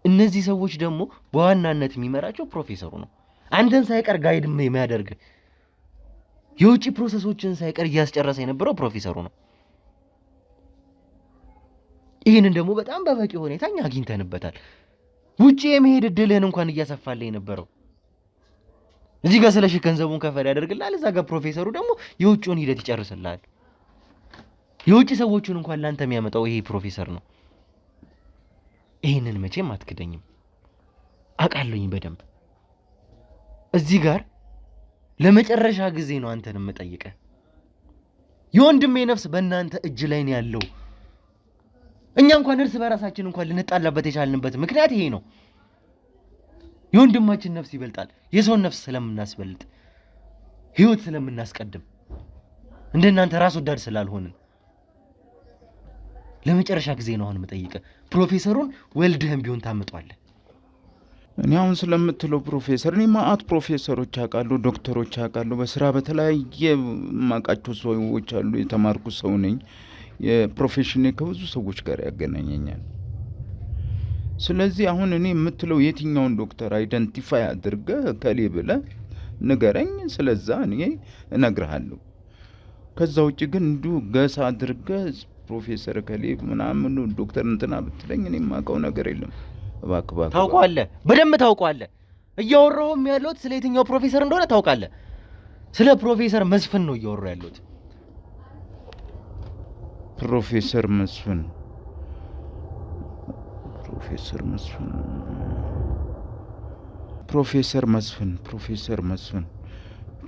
እነዚህ ሰዎች ደግሞ በዋናነት የሚመራቸው ፕሮፌሰሩ ነው። አንተን ሳይቀር ጋይድ የሚያደርግ የውጭ ፕሮሰሶችን ሳይቀር እያስጨረሰ የነበረው ፕሮፌሰሩ ነው። ይህንን ደግሞ በጣም በበቂ ሁኔታ እኛ አግኝተንበታል። ውጭ የመሄድ እድልህን እንኳን እያሰፋልህ የነበረው እዚህ ጋር ስለሽ ገንዘቡን ከፈል ያደርግልሃል። እዛ ጋር ፕሮፌሰሩ ደግሞ የውጭውን ሂደት ይጨርስልሃል። የውጭ ሰዎቹን እንኳን ላንተ የሚያመጣው ይሄ ፕሮፌሰር ነው። ይህንን መቼም አትክደኝም፣ አውቃለሁኝ በደንብ። እዚህ ጋር ለመጨረሻ ጊዜ ነው አንተን የምጠይቀህ። የወንድሜ ነፍስ በእናንተ እጅ ላይ ነው ያለው። እኛ እንኳን እርስ በራሳችን እንኳን ልንጣላበት የቻልንበት ምክንያት ይሄ ነው። የወንድማችን ነፍስ ይበልጣል። የሰውን ነፍስ ስለምናስበልጥ፣ ህይወት ስለምናስቀድም፣ እንደናንተ ራስ ወዳድ ስላልሆንን ለመጨረሻ ጊዜ ነው አሁን የምጠይቀህ። ፕሮፌሰሩን ወልደህም ቢሆን ታመጣዋለህ። እኔ አሁን ስለምትለው ፕሮፌሰር እኔ ማአት ፕሮፌሰሮች አውቃለሁ፣ ዶክተሮች አውቃለሁ። በስራ በተለያየ ማቃቸው ሰዎች አሉ። የተማርኩ ሰው ነኝ። የፕሮፌሽኔ ከብዙ ሰዎች ጋር ያገናኘኛል። ስለዚህ አሁን እኔ የምትለው የትኛውን ዶክተር አይደንቲፋይ አድርገህ ከሌ ብለህ ንገረኝ። ስለዛ እኔ እነግርሃለሁ። ከዛ ውጭ ግን እንዲሁ ገሳ አድርገህ ፕሮፌሰር ከሌ ምናምን ዶክተር እንትና ብትለኝ እኔ የማውቀው ነገር የለም። እባክህ ታውቀዋለህ፣ በደንብ ታውቀዋለህ። እያወራሁም ያለሁት ስለ የትኛው ፕሮፌሰር እንደሆነ ታውቃለህ። ስለ ፕሮፌሰር መስፍን ነው እያወራሁ ያለሁት። ፕሮፌሰር መስፍን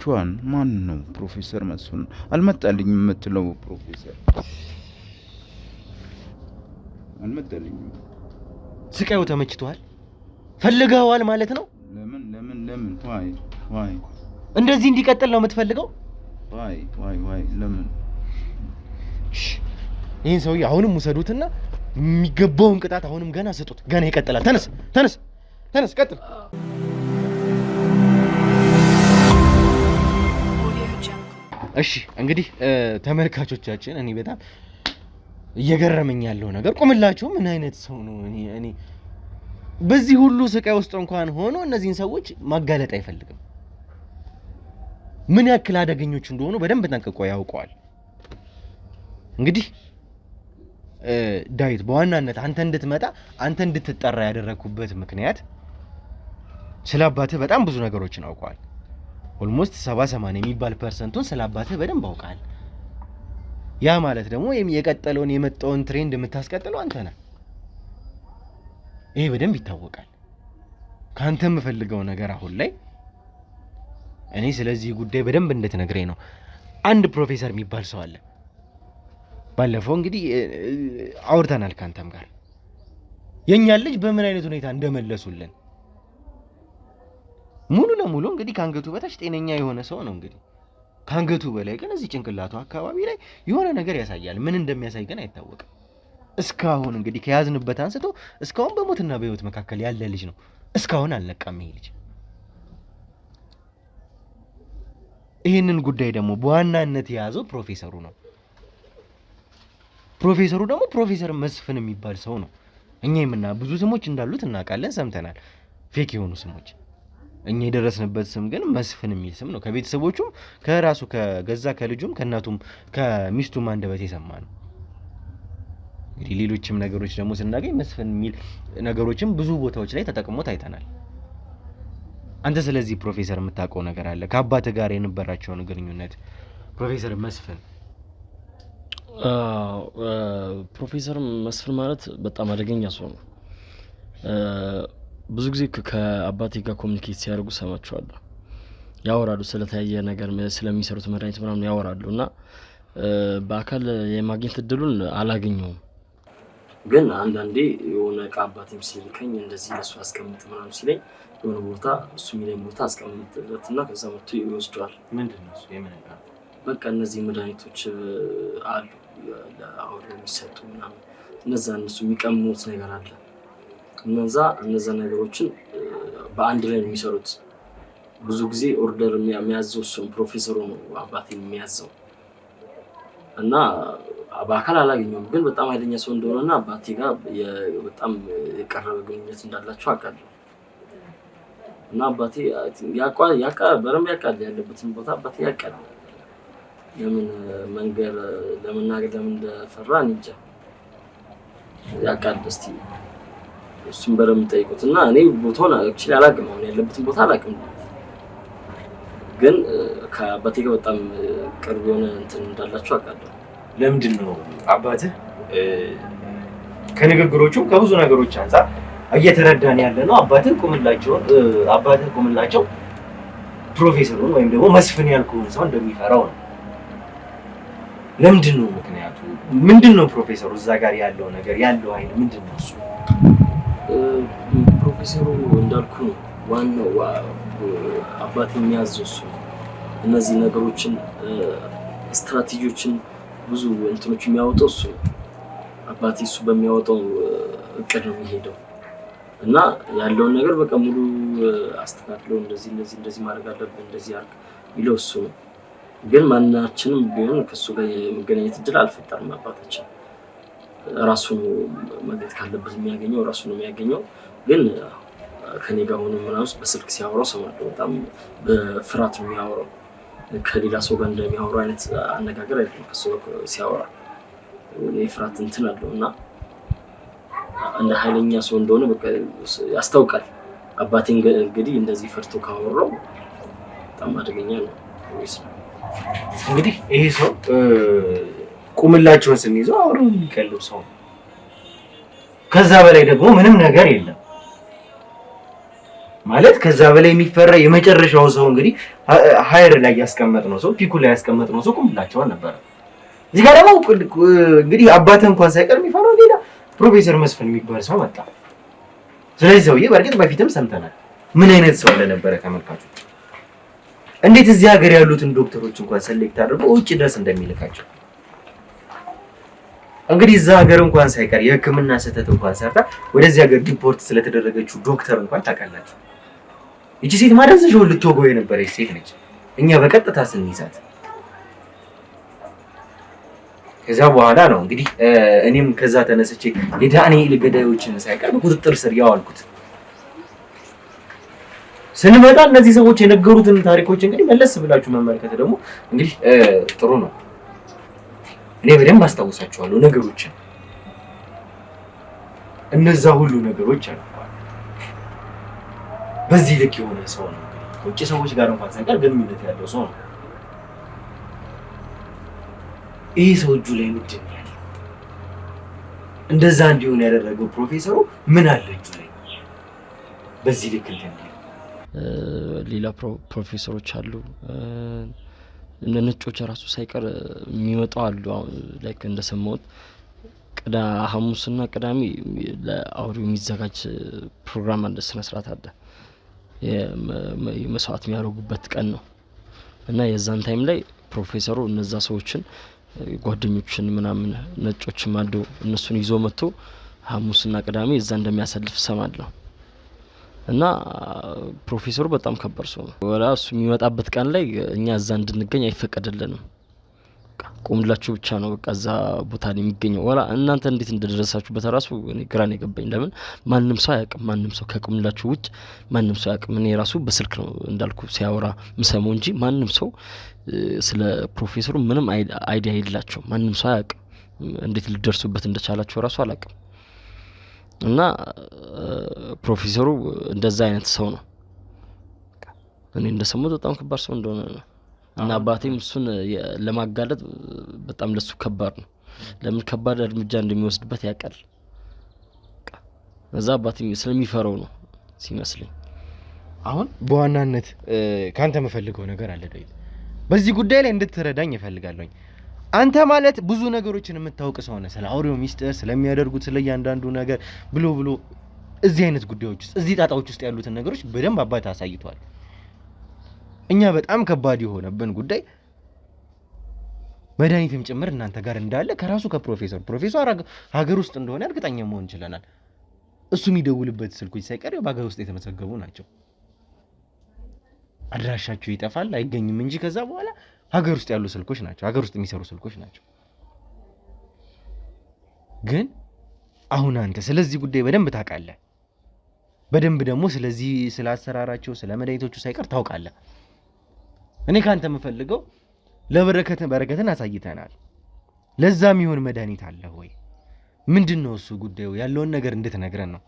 ቹዋን ማን ነው? ፕሮፌሰር መስፍን አልመጣልኝም የምትለው ፕሮፌሰር አልመጣልኝም። ስቃዩ ተመችቷል? ፈልገዋል ማለት ነው? ለምን ዋይ እንደዚህ እንዲቀጥል ነው የምትፈልገው? ዋይ ለምን? ይህን ሰውዬ አሁንም ውሰዱትና የሚገባውን ቅጣት አሁንም ገና ስጡት። ገና ይቀጥላል። ተነስ ቀጥል። እሺ እንግዲህ ተመልካቾቻችን እኔ በጣም እየገረመኝ ያለው ነገር ቁምላቸው ምን አይነት ሰው ነው? እኔ በዚህ ሁሉ ስቃይ ውስጥ እንኳን ሆኖ እነዚህን ሰዎች ማጋለጥ አይፈልግም። ምን ያክል አደገኞች እንደሆኑ በደንብ ጠንቅቆ ያውቀዋል። እንግዲህ ዳዊት በዋናነት አንተ እንድትመጣ አንተ እንድትጠራ ያደረኩበት ምክንያት ስለ አባትህ በጣም ብዙ ነገሮችን አውቀዋል። ኦልሞስት 70-80 የሚባል ፐርሰንቱን ስለ አባትህ በደንብ አውቃል። ያ ማለት ደግሞ የቀጠለውን የመጣውን ትሬንድ የምታስቀጥለው አንተ ነህ። ይሄ በደንብ ይታወቃል። ካንተ የምፈልገው ነገር አሁን ላይ እኔ ስለዚህ ጉዳይ በደንብ እንድትነግረኝ ነው። አንድ ፕሮፌሰር የሚባል ሰው አለ። ባለፈው እንግዲህ አውርተናል ካንተም ጋር የኛን ልጅ በምን አይነት ሁኔታ እንደመለሱልን ሙሉ ለሙሉ እንግዲህ ካንገቱ በታች ጤነኛ የሆነ ሰው ነው። እንግዲህ ካንገቱ በላይ ግን እዚህ ጭንቅላቱ አካባቢ ላይ የሆነ ነገር ያሳያል። ምን እንደሚያሳይ ግን አይታወቅም። እስካሁን እንግዲህ ከያዝንበት አንስቶ እስካሁን በሞትና በህይወት መካከል ያለ ልጅ ነው። እስካሁን አልነቃም ይሄ ልጅ። ይህንን ጉዳይ ደግሞ በዋናነት የያዘው ፕሮፌሰሩ ነው። ፕሮፌሰሩ ደግሞ ፕሮፌሰር መስፍን የሚባል ሰው ነው። እኛ ብዙ ስሞች እንዳሉት እናውቃለን፣ ሰምተናል። ፌክ የሆኑ ስሞች። እኛ የደረስንበት ስም ግን መስፍን የሚል ስም ነው። ከቤተሰቦቹም ከራሱ ከገዛ ከልጁም ከእናቱም ከሚስቱም አንደበት የሰማ ነው። እንግዲህ ሌሎችም ነገሮች ደግሞ ስናገኝ መስፍን የሚል ነገሮችም ብዙ ቦታዎች ላይ ተጠቅሞት አይተናል። አንተ ስለዚህ ፕሮፌሰር የምታውቀው ነገር አለ? ከአባትህ ጋር የነበራቸውን ግንኙነት ፕሮፌሰር መስፍን ፕሮፌሰር መስፍን ማለት በጣም አደገኛ ሰው ነው። ብዙ ጊዜ ከአባቴ ጋር ኮሚኒኬት ሲያደርጉ ሰማቸዋለሁ። ያወራሉ፣ ስለተለያየ ነገር ስለሚሰሩት መድኃኒት ምናምን ያወራሉ እና በአካል የማግኘት እድሉን አላገኘውም። ግን አንዳንዴ የሆነ እቃ አባቴም ሲልከኝ እንደዚህ ለሱ አስቀምጥ ምናምን ሲለኝ የሆነ ቦታ እሱ የሚለኝ ቦታ አስቀምጥለትና ከዛ መጥቶ ይወስደዋል። ምንድን ነው እሱ? የምን እቃ? በቃ እነዚህ መድኃኒቶች አሉ ለአውሬ የሚሰጡ ምናምን፣ እነሱ የሚቀምሙት ነገር አለ። እነዛ ነገሮችን በአንድ ላይ ነው የሚሰሩት። ብዙ ጊዜ ኦርደር የሚያዘው እሱ ፕሮፌሰሩ ነው አባቴ የሚያዘው እና በአካል አላገኘሁም፣ ግን በጣም ኃይለኛ ሰው እንደሆነና አባቴ ጋር በጣም የቀረበ ግንኙነት እንዳላቸው አውቃለሁ። እና አባቴ በደንብ ያውቃል ያለበትን ቦታ አባቴ ያውቃል። ለምን መንገር ለመናገር ለምን እንደፈራ እንጃ ያውቃል። እስቲ እሱን በደንብ ጠይቁት እና እኔ ቦታውን አክቹሊ አላውቅም፣ አሁን ያለበትን ቦታ አላውቅም፣ ግን ከአባቴ ጋር በጣም ቅርብ የሆነ እንትን እንዳላቸው አውቃለሁ። ለምንድን ነው አባትህ ከንግግሮቹ ከብዙ ነገሮች አንፃር እየተረዳን ያለ ነው አባትህ ቁምላቸው ፕሮፌሰሩን ወይም ደግሞ መስፍን ያልኩህን ሰው እንደሚፈራው ነው። ለምንድን ነው ምክንያቱ? ምንድን ነው ፕሮፌሰሩ እዛ ጋር ያለው ነገር ያለው ኃይል ምንድን ነው? እሱ ፕሮፌሰሩ እንዳልኩ ነው ዋናው አባቴ የሚያዘው እሱ ነው። እነዚህ ነገሮችን ስትራቴጂዎችን ብዙ እንትኖች የሚያወጣው እሱ ነው። አባቴ እሱ በሚያወጣው እቅድ ነው የሚሄደው እና ያለውን ነገር በቃ ሙሉ አስተካክለው እንደዚህ ማድረግ አለብን እንደዚህ አድርግ የሚለው እሱ ነው። ግን ማናችንም ቢሆን ከሱ ጋር የመገናኘት እድል አልፈጠርም። አባታችን ራሱ ነው ማግኘት ካለበት የሚያገኘው ራሱ ነው የሚያገኘው። ግን ከኔ ጋር ሆኖ ምናምን በስልክ ሲያወራው ሰማለሁ። በጣም በፍርሃት ነው የሚያወራው። ከሌላ ሰው ጋር እንደሚያወራው አይነት አነጋገር አይደለም። ከሱ ጋር ሲያወራ የፍርሃት እንትን አለው እና እንደ ኃይለኛ ሰው እንደሆነ በቃ ያስታውቃል። አባቴን እንግዲህ እንደዚህ ፈርቶ ካወራው በጣም አደገኛ ነው። እንግዲህ ይሄ ሰው ቁምላቸውን ስንይዘው አውሮ የሚቀልብ ሰው ነው። ከዛ በላይ ደግሞ ምንም ነገር የለም ማለት ከዛ በላይ የሚፈራ የመጨረሻው ሰው እንግዲህ ሃይር ላይ ያስቀመጥነው ሰው ፒኩ ላይ ያስቀመጥነው ሰው ቁምላቸው ነበር። እዚህ ጋር ደግሞ እንግዲህ አባትህ እንኳን ሳይቀር የሚፈራው ሌላ ፕሮፌሰር መስፍን የሚባል ሰው መጣ። ስለዚህ ሰውዬ በእርግጥ በፊትም ሰምተናል ምን አይነት ሰው እንደነበረ ተመልካቾች፣ እንዴት እዚህ ሀገር ያሉትን ዶክተሮች እንኳን ሰሌክት አድርጎ ውጭ ድረስ እንደሚልካቸው። እንግዲህ እዛ ሀገር እንኳን ሳይቀር የሕክምና ስህተት እንኳን ሰርታ ወደዚህ ሀገር ዲፖርት ስለተደረገችው ዶክተር እንኳን ታውቃላችሁ። እቺ ሴት ማደንዘዣውን ልትወገው የነበረች ሴት ነች። እኛ በቀጥታ ስንይዛት ከዛ በኋላ ነው እንግዲህ እኔም ከዛ ተነስቼ የዳንኤል ገዳዮችን ሳይቀር በቁጥጥር ስር ያዋልኩት። ስንመጣ እነዚህ ሰዎች የነገሩትን ታሪኮች እንግዲህ መለስ ብላችሁ መመልከት ደግሞ እንግዲህ ጥሩ ነው። እኔ በደንብ አስታውሳቸዋለሁ ነገሮችን። እነዛ ሁሉ ነገሮች አሉ። በዚህ ልክ የሆነ ሰው ነው ውጭ ሰዎች ጋር እንኳን ሳይቀር ግንኙነት ያለው ሰው ነው። ይሄ ሰው እጁ ላይ ምንድን ነው ያለው? እንደዛ እንዲሆን ያደረገው ፕሮፌሰሩ ምን አለ እጁ ላይ? በዚህ ልክ እንትን ሌላ ፕሮፌሰሮች አሉ እነ ነጮች ራሱ ሳይቀር የሚመጣው አሉ። ላይክ እንደሰማሁት ሐሙስና ቅዳሜ ለአውሬው የሚዘጋጅ ፕሮግራም አለ፣ ስነ ስርዓት አለ። የመስዋዕት የሚያደርጉበት ቀን ነው እና የዛን ታይም ላይ ፕሮፌሰሩ እነዛ ሰዎችን ጓደኞችን ምናምን ነጮችም አሉ እነሱን ይዞ መጥቶ ሐሙስና ቅዳሜ እዛ እንደሚያሳልፍ ሰማለሁ። እና ፕሮፌሰሩ በጣም ከባድ ሰው ነው። ወላ እሱ የሚመጣበት ቀን ላይ እኛ እዛ እንድንገኝ አይፈቀድልንም። ቁምላችሁ ብቻ ነው በቃ እዛ ቦታ ላይ የሚገኘው። ወላ እናንተ እንዴት እንደደረሳችሁበት ራሱ እኔ ግራ ነው የገባኝ። ለምን ማንም ሰው አያውቅም፣ ማንም ሰው ከቁምላችሁ ውጭ ማንም ሰው አያውቅም። እኔ ራሱ በስልክ ነው እንዳልኩ ሲያወራ ምሰማው እንጂ ማንም ሰው ስለ ፕሮፌሰሩ ምንም አይዲያ የላቸው። ማንም ሰው አያውቅም። እንዴት ልደርሱበት እንደቻላችሁ ራሱ አላውቅም። እና ፕሮፌሰሩ እንደዛ አይነት ሰው ነው። እኔ እንደሰማሁት በጣም ከባድ ሰው እንደሆነ ነው። እና አባቴም እሱን ለማጋለጥ በጣም ለሱ ከባድ ነው። ለምን ከባድ እርምጃ እንደሚወስድበት ያውቃል። እዛ አባቴም ስለሚፈራው ነው ሲመስለኝ። አሁን በዋናነት ካንተ የምፈልገው ነገር አለ ዳዊት። በዚህ ጉዳይ ላይ እንድትረዳኝ እፈልጋለሁኝ። አንተ ማለት ብዙ ነገሮችን የምታውቅ ሰው ነህ። ስለ አውሬው ሚስጥር ስለሚያደርጉት ስለ እያንዳንዱ ነገር ብሎ እዚህ አይነት ጉዳዮች ውስጥ እዚህ ጣጣዎች ውስጥ ያሉትን ነገሮች በደንብ አባት አሳይቷል። እኛ በጣም ከባድ የሆነብን ጉዳይ መድኃኒትም ጭምር እናንተ ጋር እንዳለ ከራሱ ከፕሮፌሰር ሀገር ውስጥ እንደሆነ እርግጠኛ መሆን ይችላል። እሱ የሚደውልበት ስልኮች ሳይቀር በሀገር ውስጥ የተመዘገቡ ናቸው። አድራሻቸው ይጠፋል አይገኝም እንጂ ከዛ በኋላ ሀገር ውስጥ ያሉ ስልኮች ናቸው፣ ሀገር ውስጥ የሚሰሩ ስልኮች ናቸው። ግን አሁን አንተ ስለዚህ ጉዳይ በደንብ ታውቃለህ። በደንብ ደግሞ ስለዚህ ስለ አሰራራቸው ስለ መድኃኒቶቹ ሳይቀር ታውቃለህ። እኔ ካንተ የምፈልገው በረከትን አሳይተናል። ለዛም ይሁን መድኃኒት አለ ወይ ምንድነው እሱ ጉዳዩ ያለውን ነገር እንድትነግረን ነው።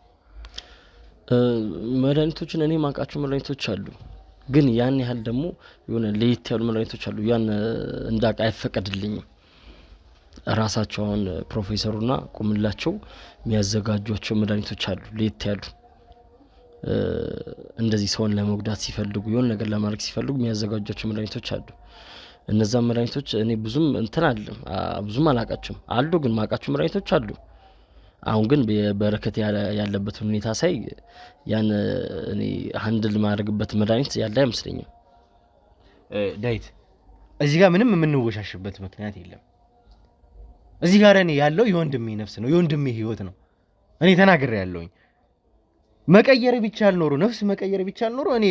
መድኃኒቶችን እኔ ማውቃቸው መድኃኒቶች አሉ፣ ግን ያን ያህል ደግሞ የሆነ ለየት ያሉ መድኃኒቶች አሉ። ያን እንዳውቅ አይፈቀድልኝም። ራሳቸው አሁን ፕሮፌሰሩና ቁምላቸው የሚያዘጋጇቸው መድኃኒቶች አሉ ለየት ያሉ። እንደዚህ ሰውን ለመጉዳት ሲፈልጉ የሆነ ነገር ለማድረግ ሲፈልጉ የሚያዘጋጇቸው መድኃኒቶች አሉ። እነዛ መድኃኒቶች እኔ ብዙም እንትን አይደለም ብዙም አላውቃቸውም አሉ፣ ግን ማውቃቸው መድኃኒቶች አሉ። አሁን ግን በረከት ያለበትን ሁኔታ ሳይ ያን እኔ ሃንድል ማድረግበት መድኃኒት ያለ አይመስለኝም። ዳዊት እዚህ ጋር ምንም የምንወሻሽበት ምክንያት የለም። እዚህ ጋር እኔ ያለው የወንድሜ ነፍስ ነው፣ የወንድሜ ህይወት ነው። እኔ ተናግሬ ያለውኝ መቀየር ቢቻል ኖሮ ነፍስ መቀየር ቢቻል ኖሮ እኔ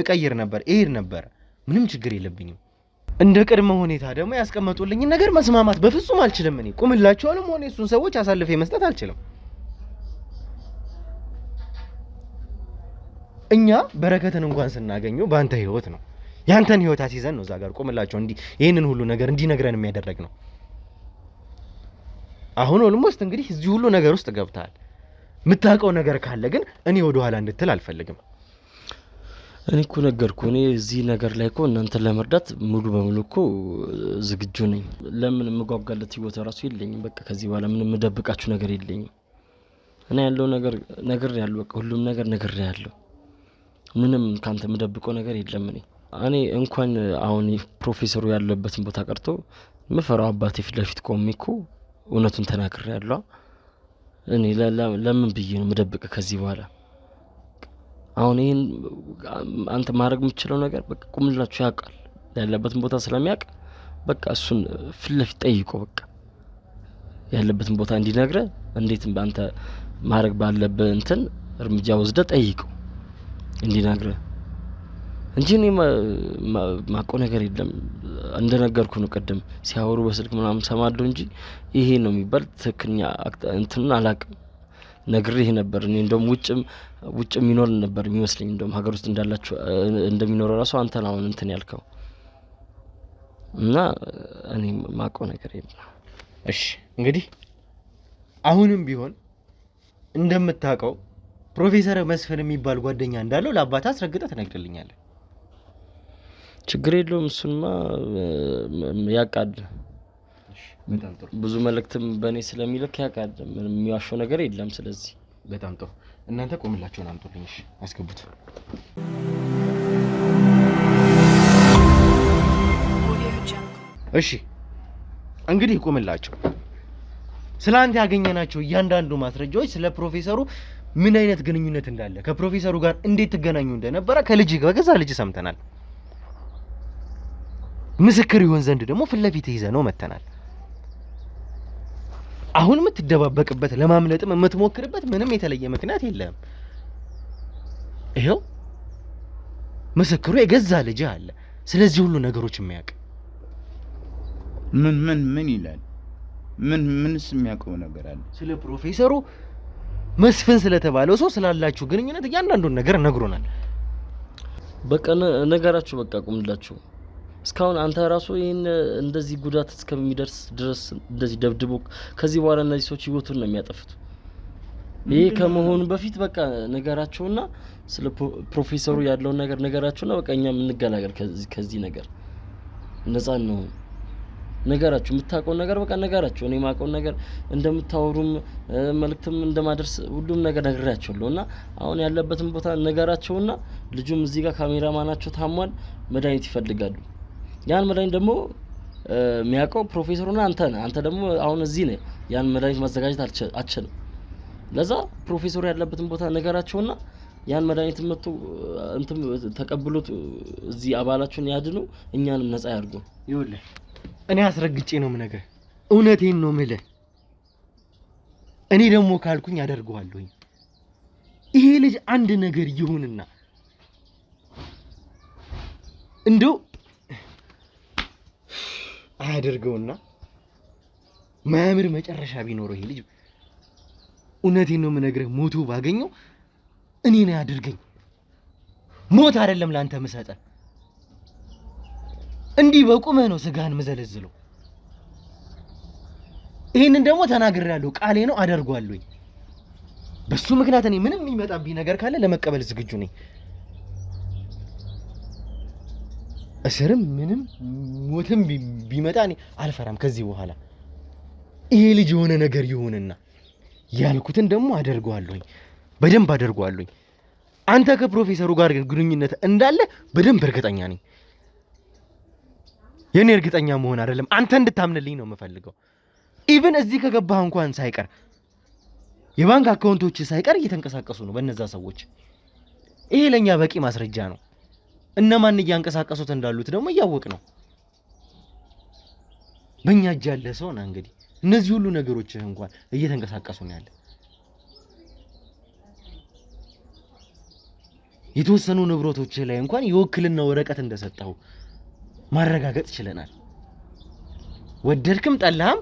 እቀይር ነበር፣ እሄድ ነበር፣ ምንም ችግር የለብኝም። እንደ ቅድመ ሁኔታ ደግሞ ያስቀመጡልኝ ነገር መስማማት በፍጹም አልችልም። እኔ ቁምላቸውንም ሆነ እሱን ሰዎች አሳልፌ መስጠት አልችልም። እኛ በረከትን እንኳን ስናገኘው በአንተ ህይወት ነው፣ ያንተን ህይወት አስይዘን ነው እዛ ጋር ቁምላቸው እንዲህ ይሄንን ሁሉ ነገር እንዲነግረን የሚያደርግ ነው። አሁን ኦልሞስት እንግዲህ እዚህ ሁሉ ነገር ውስጥ ገብታል። የምታውቀው ነገር ካለ ግን እኔ ወደ ኋላ እንድትል አልፈልግም። እኔ እኮ ነገርኩ። እኔ እዚህ ነገር ላይ እኮ እናንተን ለመርዳት ሙሉ በሙሉ እኮ ዝግጁ ነኝ። ለምን የምጓጓለት ህይወት ራሱ የለኝም። በቃ ከዚህ በኋላ ምንም የምደብቃችሁ ነገር የለኝም። እኔ ያለው ነገር ያለው በቃ ሁሉም ነገር ያለው ምንም ካንተ የምደብቀው ነገር የለም። እኔ እንኳን አሁን ፕሮፌሰሩ ያለበትን ቦታ ቀርቶ የምፈራው አባቴ ፊት ለፊት ቆሜ እኮ እውነቱን ተናግሬያለሁ። እኔ ለምን ብዬ ነው የምደብቅ ከዚህ በኋላ? አሁን ይሄን አንተ ማድረግ የምትችለው ነገር በቃ ቁምላችሁ ያውቃል፣ ያለበትን ቦታ ስለሚያውቅ በቃ እሱን ፊት ለፊት ጠይቆ በቃ ያለበትን ቦታ እንዲነግረ እንዴት አንተ ማድረግ ባለበት እንትን እርምጃ ወስደ ጠይቀው እንዲነግረ እንጂ እኔ ማውቀው ነገር የለም። እንደነገርኩ ነው ቀደም ሲያወሩ በስልክ ምናምን ሰማለሁ እንጂ ይሄ ነው የሚባል ትክክለኛ እንትን አላውቅም። ነግሬህ ነበር። እኔ እንደውም ውጭ የሚኖር ነበር የሚመስለኝ። እንደውም ሀገር ውስጥ እንዳላችሁ እንደሚኖረው ራሱ አንተን አሁን እንትን ያልከው እና እኔ ማውቀው ነገር የለም። እሺ እንግዲህ አሁንም ቢሆን እንደምታውቀው ፕሮፌሰር መስፍን የሚባል ጓደኛ እንዳለው ለአባታ አስረግጠህ ትነግርልኛለህ። ችግር የለውም። እሱንማ ያውቃል። ብዙ መልእክትም በእኔ ስለሚልክ ያውቃል። ምንም የሚዋሸው ነገር የለም። ስለዚህ በጣም ጥሩ። እናንተ ቆምላቸውን አምጡልኝ። እሺ አስገቡት። እሺ እንግዲህ ቆምላቸው ስለ አንተ ያገኘናቸው እያንዳንዱ ማስረጃዎች ስለ ፕሮፌሰሩ ምን አይነት ግንኙነት እንዳለ ከፕሮፌሰሩ ጋር እንዴት ትገናኙ እንደነበረ ከገዛ ልጅ ሰምተናል። ምስክር ይሆን ዘንድ ደግሞ ፊት ለፊት ይዘነው መተናል። አሁን የምትደባበቅበት ለማምለጥም የምትሞክርበት ምንም የተለየ ምክንያት የለም። ይሄው ምስክሩ የገዛ ልጅ አለ። ስለዚህ ሁሉ ነገሮች የሚያውቅ ምን ይላል? ምንስ የሚያውቀው ነገር አለ? ስለ ፕሮፌሰሩ መስፍን ስለተባለው ሰው ስላላችሁ ግንኙነት እያንዳንዱን ነገር ነግሮናል። በቃ ነገራችሁ። በቃ ቁምላችሁ። እስካሁን አንተ ራሱ ይሄን እንደዚህ ጉዳት እስከሚደርስ ድረስ እንደዚህ ደብድቦ ከዚህ በኋላ እነዚህ ሰዎች ህይወቱን ነው የሚያጠፉት። ይሄ ከመሆኑ በፊት በቃ ነገራቸውና ስለ ፕሮፌሰሩ ያለውን ነገር ነገራቸውና በቃ እኛም እንገላገል ከዚህ ነገር ነፃ ነው። ነገራችሁ የምታውቀው ነገር በቃ ነገራችሁ። እኔ ማውቀው ነገር እንደምታወሩም መልእክትም እንደማደርስ ሁሉም ነገር ነግራቸውና አሁን ያለበትን ቦታ ነገራቸውና ልጁም እዚህ ጋር ካሜራማናቸው ታሟል፣ መድኃኒት ይፈልጋሉ። ያን መድኃኒት ደግሞ የሚያውቀው ፕሮፌሰሩና አንተ ደግሞ አሁን እዚህ ነህ። ያን መድኃኒት ማዘጋጀት አትችልም። ለዛ ፕሮፌሰሩ ያለበትን ቦታ ነገራቸውና ያን መድኃኒት መጥቶ እንትን ተቀብሎት እዚህ አባላቸውን ያድኑ፣ እኛንም ነፃ ያርጉ። ይኸውልህ እኔ አስረግጬ ነው የምነግርህ፣ እውነቴን ነው የምልህ። እኔ ደግሞ ካልኩኝ አደርገዋለሁኝ። ይሄ ልጅ አንድ ነገር ይሁንና እንደው አያደርገውና ማያምር መጨረሻ ቢኖረው ይሄ ልጅ እውነቴን ነው የምነግርህ ሞቶ ባገኘው እኔ ነው ያድርገኝ። ሞት አይደለም ላንተ መሰጠ እንዲህ በቁመህ ነው ስጋህን መዘለዝለው። ይሄንን ደግሞ ተናግሬያለሁ፣ ቃሌ ነው፣ አደርጓለሁ። በሱ ምክንያት እኔ ምንም የሚመጣብኝ ነገር ካለ ለመቀበል ዝግጁ ነኝ። እስርም ምንም ሞትም ቢመጣ እኔ አልፈራም ከዚህ በኋላ። ይሄ ልጅ የሆነ ነገር ይሁንና ያልኩትን ደግሞ አደርጓለሁ፣ በደንብ አደርጓለሁ። አንተ ከፕሮፌሰሩ ጋር ግንኙነት እንዳለ በደንብ እርግጠኛ ነኝ። የኔ እርግጠኛ መሆን አይደለም አንተ እንድታምንልኝ ነው የምፈልገው። ኢቭን እዚህ ከገባህ እንኳን ሳይቀር የባንክ አካውንቶች ሳይቀር እየተንቀሳቀሱ ነው በእነዛ ሰዎች። ይሄ ለኛ በቂ ማስረጃ ነው። እነማን እያንቀሳቀሱት እንዳሉት ደግሞ እያወቅ ነው። በእኛ እጅ ያለ ሰው ነው እንግዲህ እነዚህ ሁሉ ነገሮች እንኳን እየተንቀሳቀሱ ነው ያለ። የተወሰኑ ንብረቶች ላይ እንኳን የውክልና ወረቀት እንደሰጠው ማረጋገጥ ችለናል። ወደድክም ጠላህም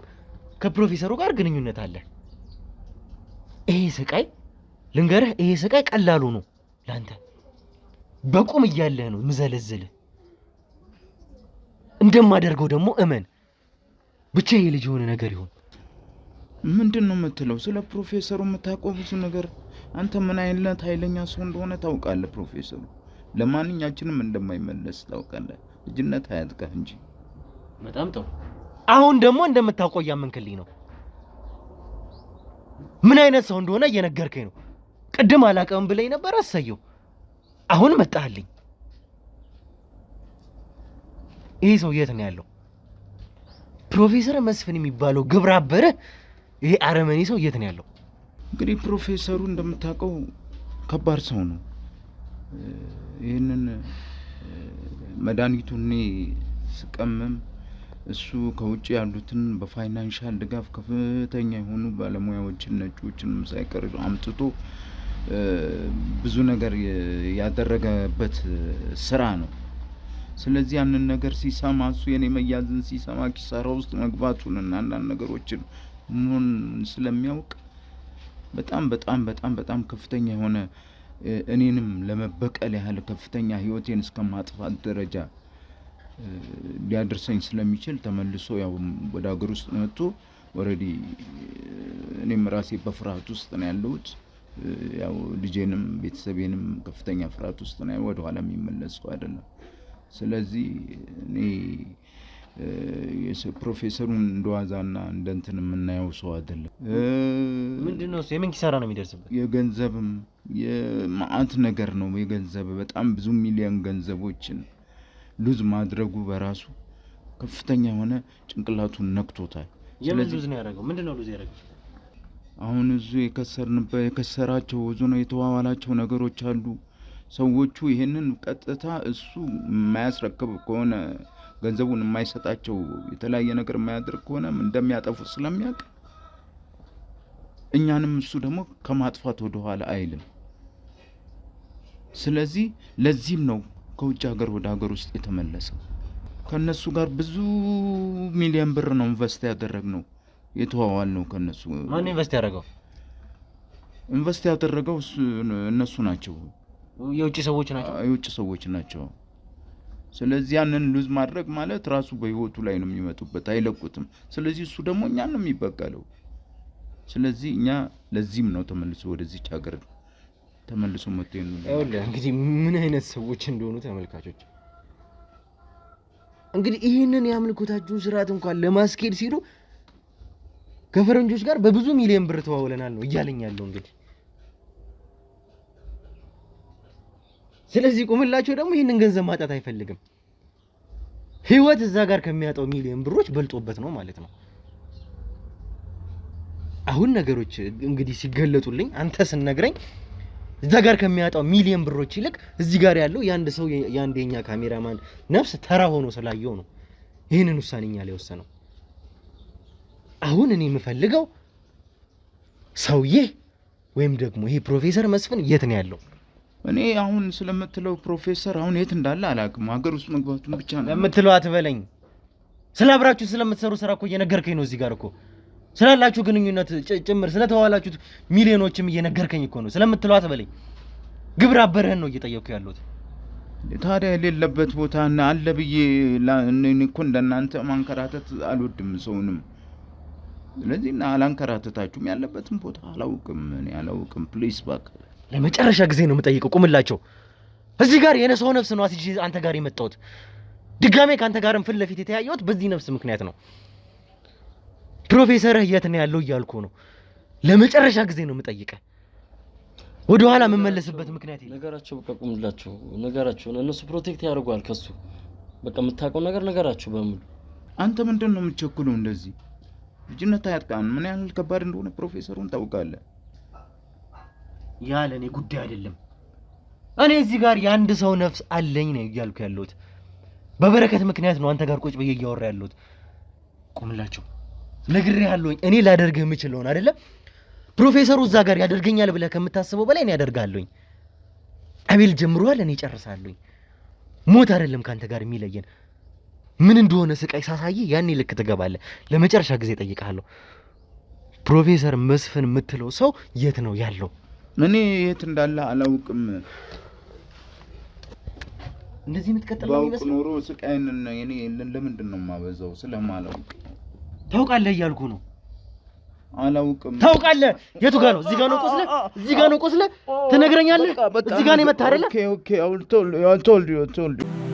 ከፕሮፌሰሩ ጋር ግንኙነት አለ። ይሄ ስቃይ ልንገርህ፣ ይሄ ስቃይ ቀላሉ ነው ላንተ። በቁም እያለህ ነው ምዘለዝልህ። እንደማደርገው ደግሞ እመን። ብቻ ይሄ ልጅ የሆነ ነገር ይሁን። ምንድን ነው የምትለው? ስለ ፕሮፌሰሩ የምታውቀው ብዙ ነገር። አንተ ምን አይነት ኃይለኛ ሰው እንደሆነ ታውቃለህ። ፕሮፌሰሩ ለማንኛችንም እንደማይመለስ ታውቃለህ። ልጅነት አያጥቃህ እንጂ። በጣም ጥሩ። አሁን ደግሞ እንደምታውቀው እያመንክልኝ ነው። ምን አይነት ሰው እንደሆነ እየነገርከኝ ነው። ቅድም አላውቅም ብለኝ ነበር። አሳየው። አሁን መጣህልኝ። ይሄ ሰው የት ነው ያለው? ፕሮፌሰር መስፍን የሚባለው ግብረ አበረ ይሄ አረመኔ ሰው የት ነው ያለው? እንግዲህ ፕሮፌሰሩ እንደምታውቀው ከባድ ሰው ነው። ይህንን መድኃኒቱን ስቀምም እሱ ከውጭ ያሉትን በፋይናንሻል ድጋፍ ከፍተኛ የሆኑ ባለሙያዎችን ነጮችንም ሳይቀር አምጥቶ ብዙ ነገር ያደረገበት ስራ ነው። ስለዚህ ያንን ነገር ሲሰማ እሱ የኔ መያዝን ሲሰማ ኪሳራ ውስጥ መግባቱን እና አንዳንድ ነገሮችን ምን ስለሚያውቅ በጣም በጣም በጣም በጣም ከፍተኛ የሆነ እኔንም ለመበቀል ያህል ከፍተኛ ህይወቴን እስከማጥፋት ደረጃ ሊያደርሰኝ ስለሚችል ተመልሶ ያው ወደ ሀገር ውስጥ መጥቶ ኦሬዲ እኔም ራሴ በፍርሃት ውስጥ ነው ያለሁት። ያው ልጄንም ቤተሰቤንም ከፍተኛ ፍርሃት ውስጥ ነው። ወደ ኋላ የሚመለሰው አይደለም። ስለዚህ እኔ ፕሮፌሰሩን እንደዋዛና እንደንትን የምናየው ሰው አይደለም። ምንድነው እሱ? የምን ኪሳራ ነው የሚደርስበት? የገንዘብም የማአት ነገር ነው። የገንዘብ በጣም ብዙ ሚሊዮን ገንዘቦችን ሉዝ ማድረጉ በራሱ ከፍተኛ የሆነ ጭንቅላቱን ነክቶታል። የምን ሉዝ ነው ያደረገው? ምንድነው ሉዝ ያደረገው? አሁን እዙ የከሰራቸው ብዙ ነው የተዋዋላቸው ነገሮች አሉ። ሰዎቹ ይሄንን ቀጥታ እሱ የማያስረክብ ከሆነ ገንዘቡን የማይሰጣቸው የተለያየ ነገር የማያደርግ ከሆነ እንደሚያጠፉ ስለሚያውቅ እኛንም እሱ ደግሞ ከማጥፋት ወደ ኋላ አይልም። ስለዚህ ለዚህም ነው ከውጭ ሀገር ወደ ሀገር ውስጥ የተመለሰው። ከነሱ ጋር ብዙ ሚሊዮን ብር ነው ኢንቨስት ያደረግነው፣ የተዋዋል ነው ከነሱ። ማን ኢንቨስት ያደረገው? ኢንቨስት ያደረገው እነሱ ናቸው። የውጭ ሰዎች ናቸው። የውጭ ሰዎች ናቸው። ስለዚህ ያንን ሉዝ ማድረግ ማለት ራሱ በህይወቱ ላይ ነው የሚመጡበት፣ አይለቁትም። ስለዚህ እሱ ደግሞ እኛን ነው የሚበቀለው። ስለዚህ እኛ ለዚህም ነው ተመልሶ ወደዚች ሀገር ተመልሶ መጥቶ እንግዲህ ምን አይነት ሰዎች እንደሆኑ ተመልካቾች እንግዲህ ይህንን የአምልኮታችሁን ስርዓት እንኳን ለማስኬድ ሲሉ ከፈረንጆች ጋር በብዙ ሚሊዮን ብር ተዋውለናል ነው እያለኝ ያለው እንግዲህ። ስለዚህ ቁምላቸው ደግሞ ይህንን ገንዘብ ማጣት አይፈልግም። ህይወት እዛ ጋር ከሚያጣው ሚሊዮን ብሮች በልጦበት ነው ማለት ነው። አሁን ነገሮች እንግዲህ ሲገለጡልኝ አንተ ስነግረኝ እዛ ጋር ከሚያጣው ሚሊዮን ብሮች ይልቅ እዚህ ጋር ያለው የአንድ ሰው የአንደኛ ካሜራማን ነፍስ ተራ ሆኖ ስላየው ነው ይህንን ውሳኔኛ ላይ ወሰነው። አሁን እኔ የምፈልገው ሰውዬ ወይም ደግሞ ይሄ ፕሮፌሰር መስፍን የት ነው ያለው? እኔ አሁን ስለምትለው ፕሮፌሰር አሁን የት እንዳለ አላውቅም። ሀገር ውስጥ መግባቱን ብቻ ነው ለምትለው አትበለኝ። ስላብራችሁ ስለምትሰሩ ስራ እኮ እየነገርከኝ ነው። እዚህ ጋር እኮ ስላላችሁ ግንኙነት ጭምር ስለተዋላችሁት ሚሊዮኖችም እየነገርከኝ እኮ ነው። ስለምትለው አትበለኝ። ግብረ አበርህን ነው እየጠየቅኩ ያለሁት። ታዲያ የሌለበት ቦታ እና አለ ብዬ እኔ እኮ እንደናንተ ማንከራተት አልወድም ሰውንም። ስለዚህ እና አላንከራተታችሁም። ያለበትን ቦታ አላውቅም፣ እኔ አላውቅም። ፕሊስ ባክ፣ ለመጨረሻ ጊዜ ነው የምጠይቀው። ቁምላቸው እዚህ ጋር የነሰው ነፍስ ነው አስይዤ አንተ ጋር የመጣሁት። ድጋሜ ካንተ ጋርም ፊት ለፊት የተያየሁት በዚህ ነፍስ ምክንያት ነው። ፕሮፌሰርህ የት ነው ያለው እያልኩ ነው። ለመጨረሻ ጊዜ ነው የምጠይቀህ። ወደ ኋላ መመለስበት ምክንያት የለም። ነገራቸው በቃ ቁምላቸው፣ ነገራቸው። እነሱ ፕሮቴክት ያደርጓል ከሱ። በቃ የምታውቀው ነገር ነገራቸው በሙሉ። አንተ ምንድን ነው የምትቸኩለው እንደዚህ? ልጅነት አያጥቃን። ምን ያህል ከባድ እንደሆነ ፕሮፌሰሩን ታውቃለህ። ያለ እኔ ጉዳይ አይደለም። እኔ እዚህ ጋር የአንድ ሰው ነፍስ አለኝ ነው እያልኩ ያለሁት። በበረከት ምክንያት ነው አንተ ጋር ቁጭ ብዬ እያወራ ያለሁት። ቁምላቸው ነግሬሃለሁኝ። እኔ ላደርግህ የምችለውን አይደለም ፕሮፌሰሩ እዛ ጋር ያደርገኛል ብለህ ከምታስበው በላይ እኔ ያደርጋለሁኝ። አቤል ጀምሯል፣ እኔ ጨርሳለሁኝ። ሞት አይደለም ካንተ ጋር የሚለየን። ምን እንደሆነ ስቃይ ሳሳይ ያኔ ልክ ትገባለህ። ለመጨረሻ ጊዜ ጠይቃለሁ። ፕሮፌሰር መስፍን የምትለው ሰው የት ነው ያለው? እኔ የት እንዳለ አላውቅም። እንደዚህ የምትቀጥለው ነው ይመስል ኖሮ ስቃይን እኔ ለምንድን ነው የማበዛው? ስለማላውቅ ታውቃለህ እያልኩ ነው። አላውቅም። ታውቃለህ? የቱ ጋር ነው? እዚህ ጋር ነው ቆስለህ? እዚህ ጋር ነው ቆስለህ? ትነግረኛለህ? እዚህ ጋር ነው የመታህ አይደለ? ኦኬ I told you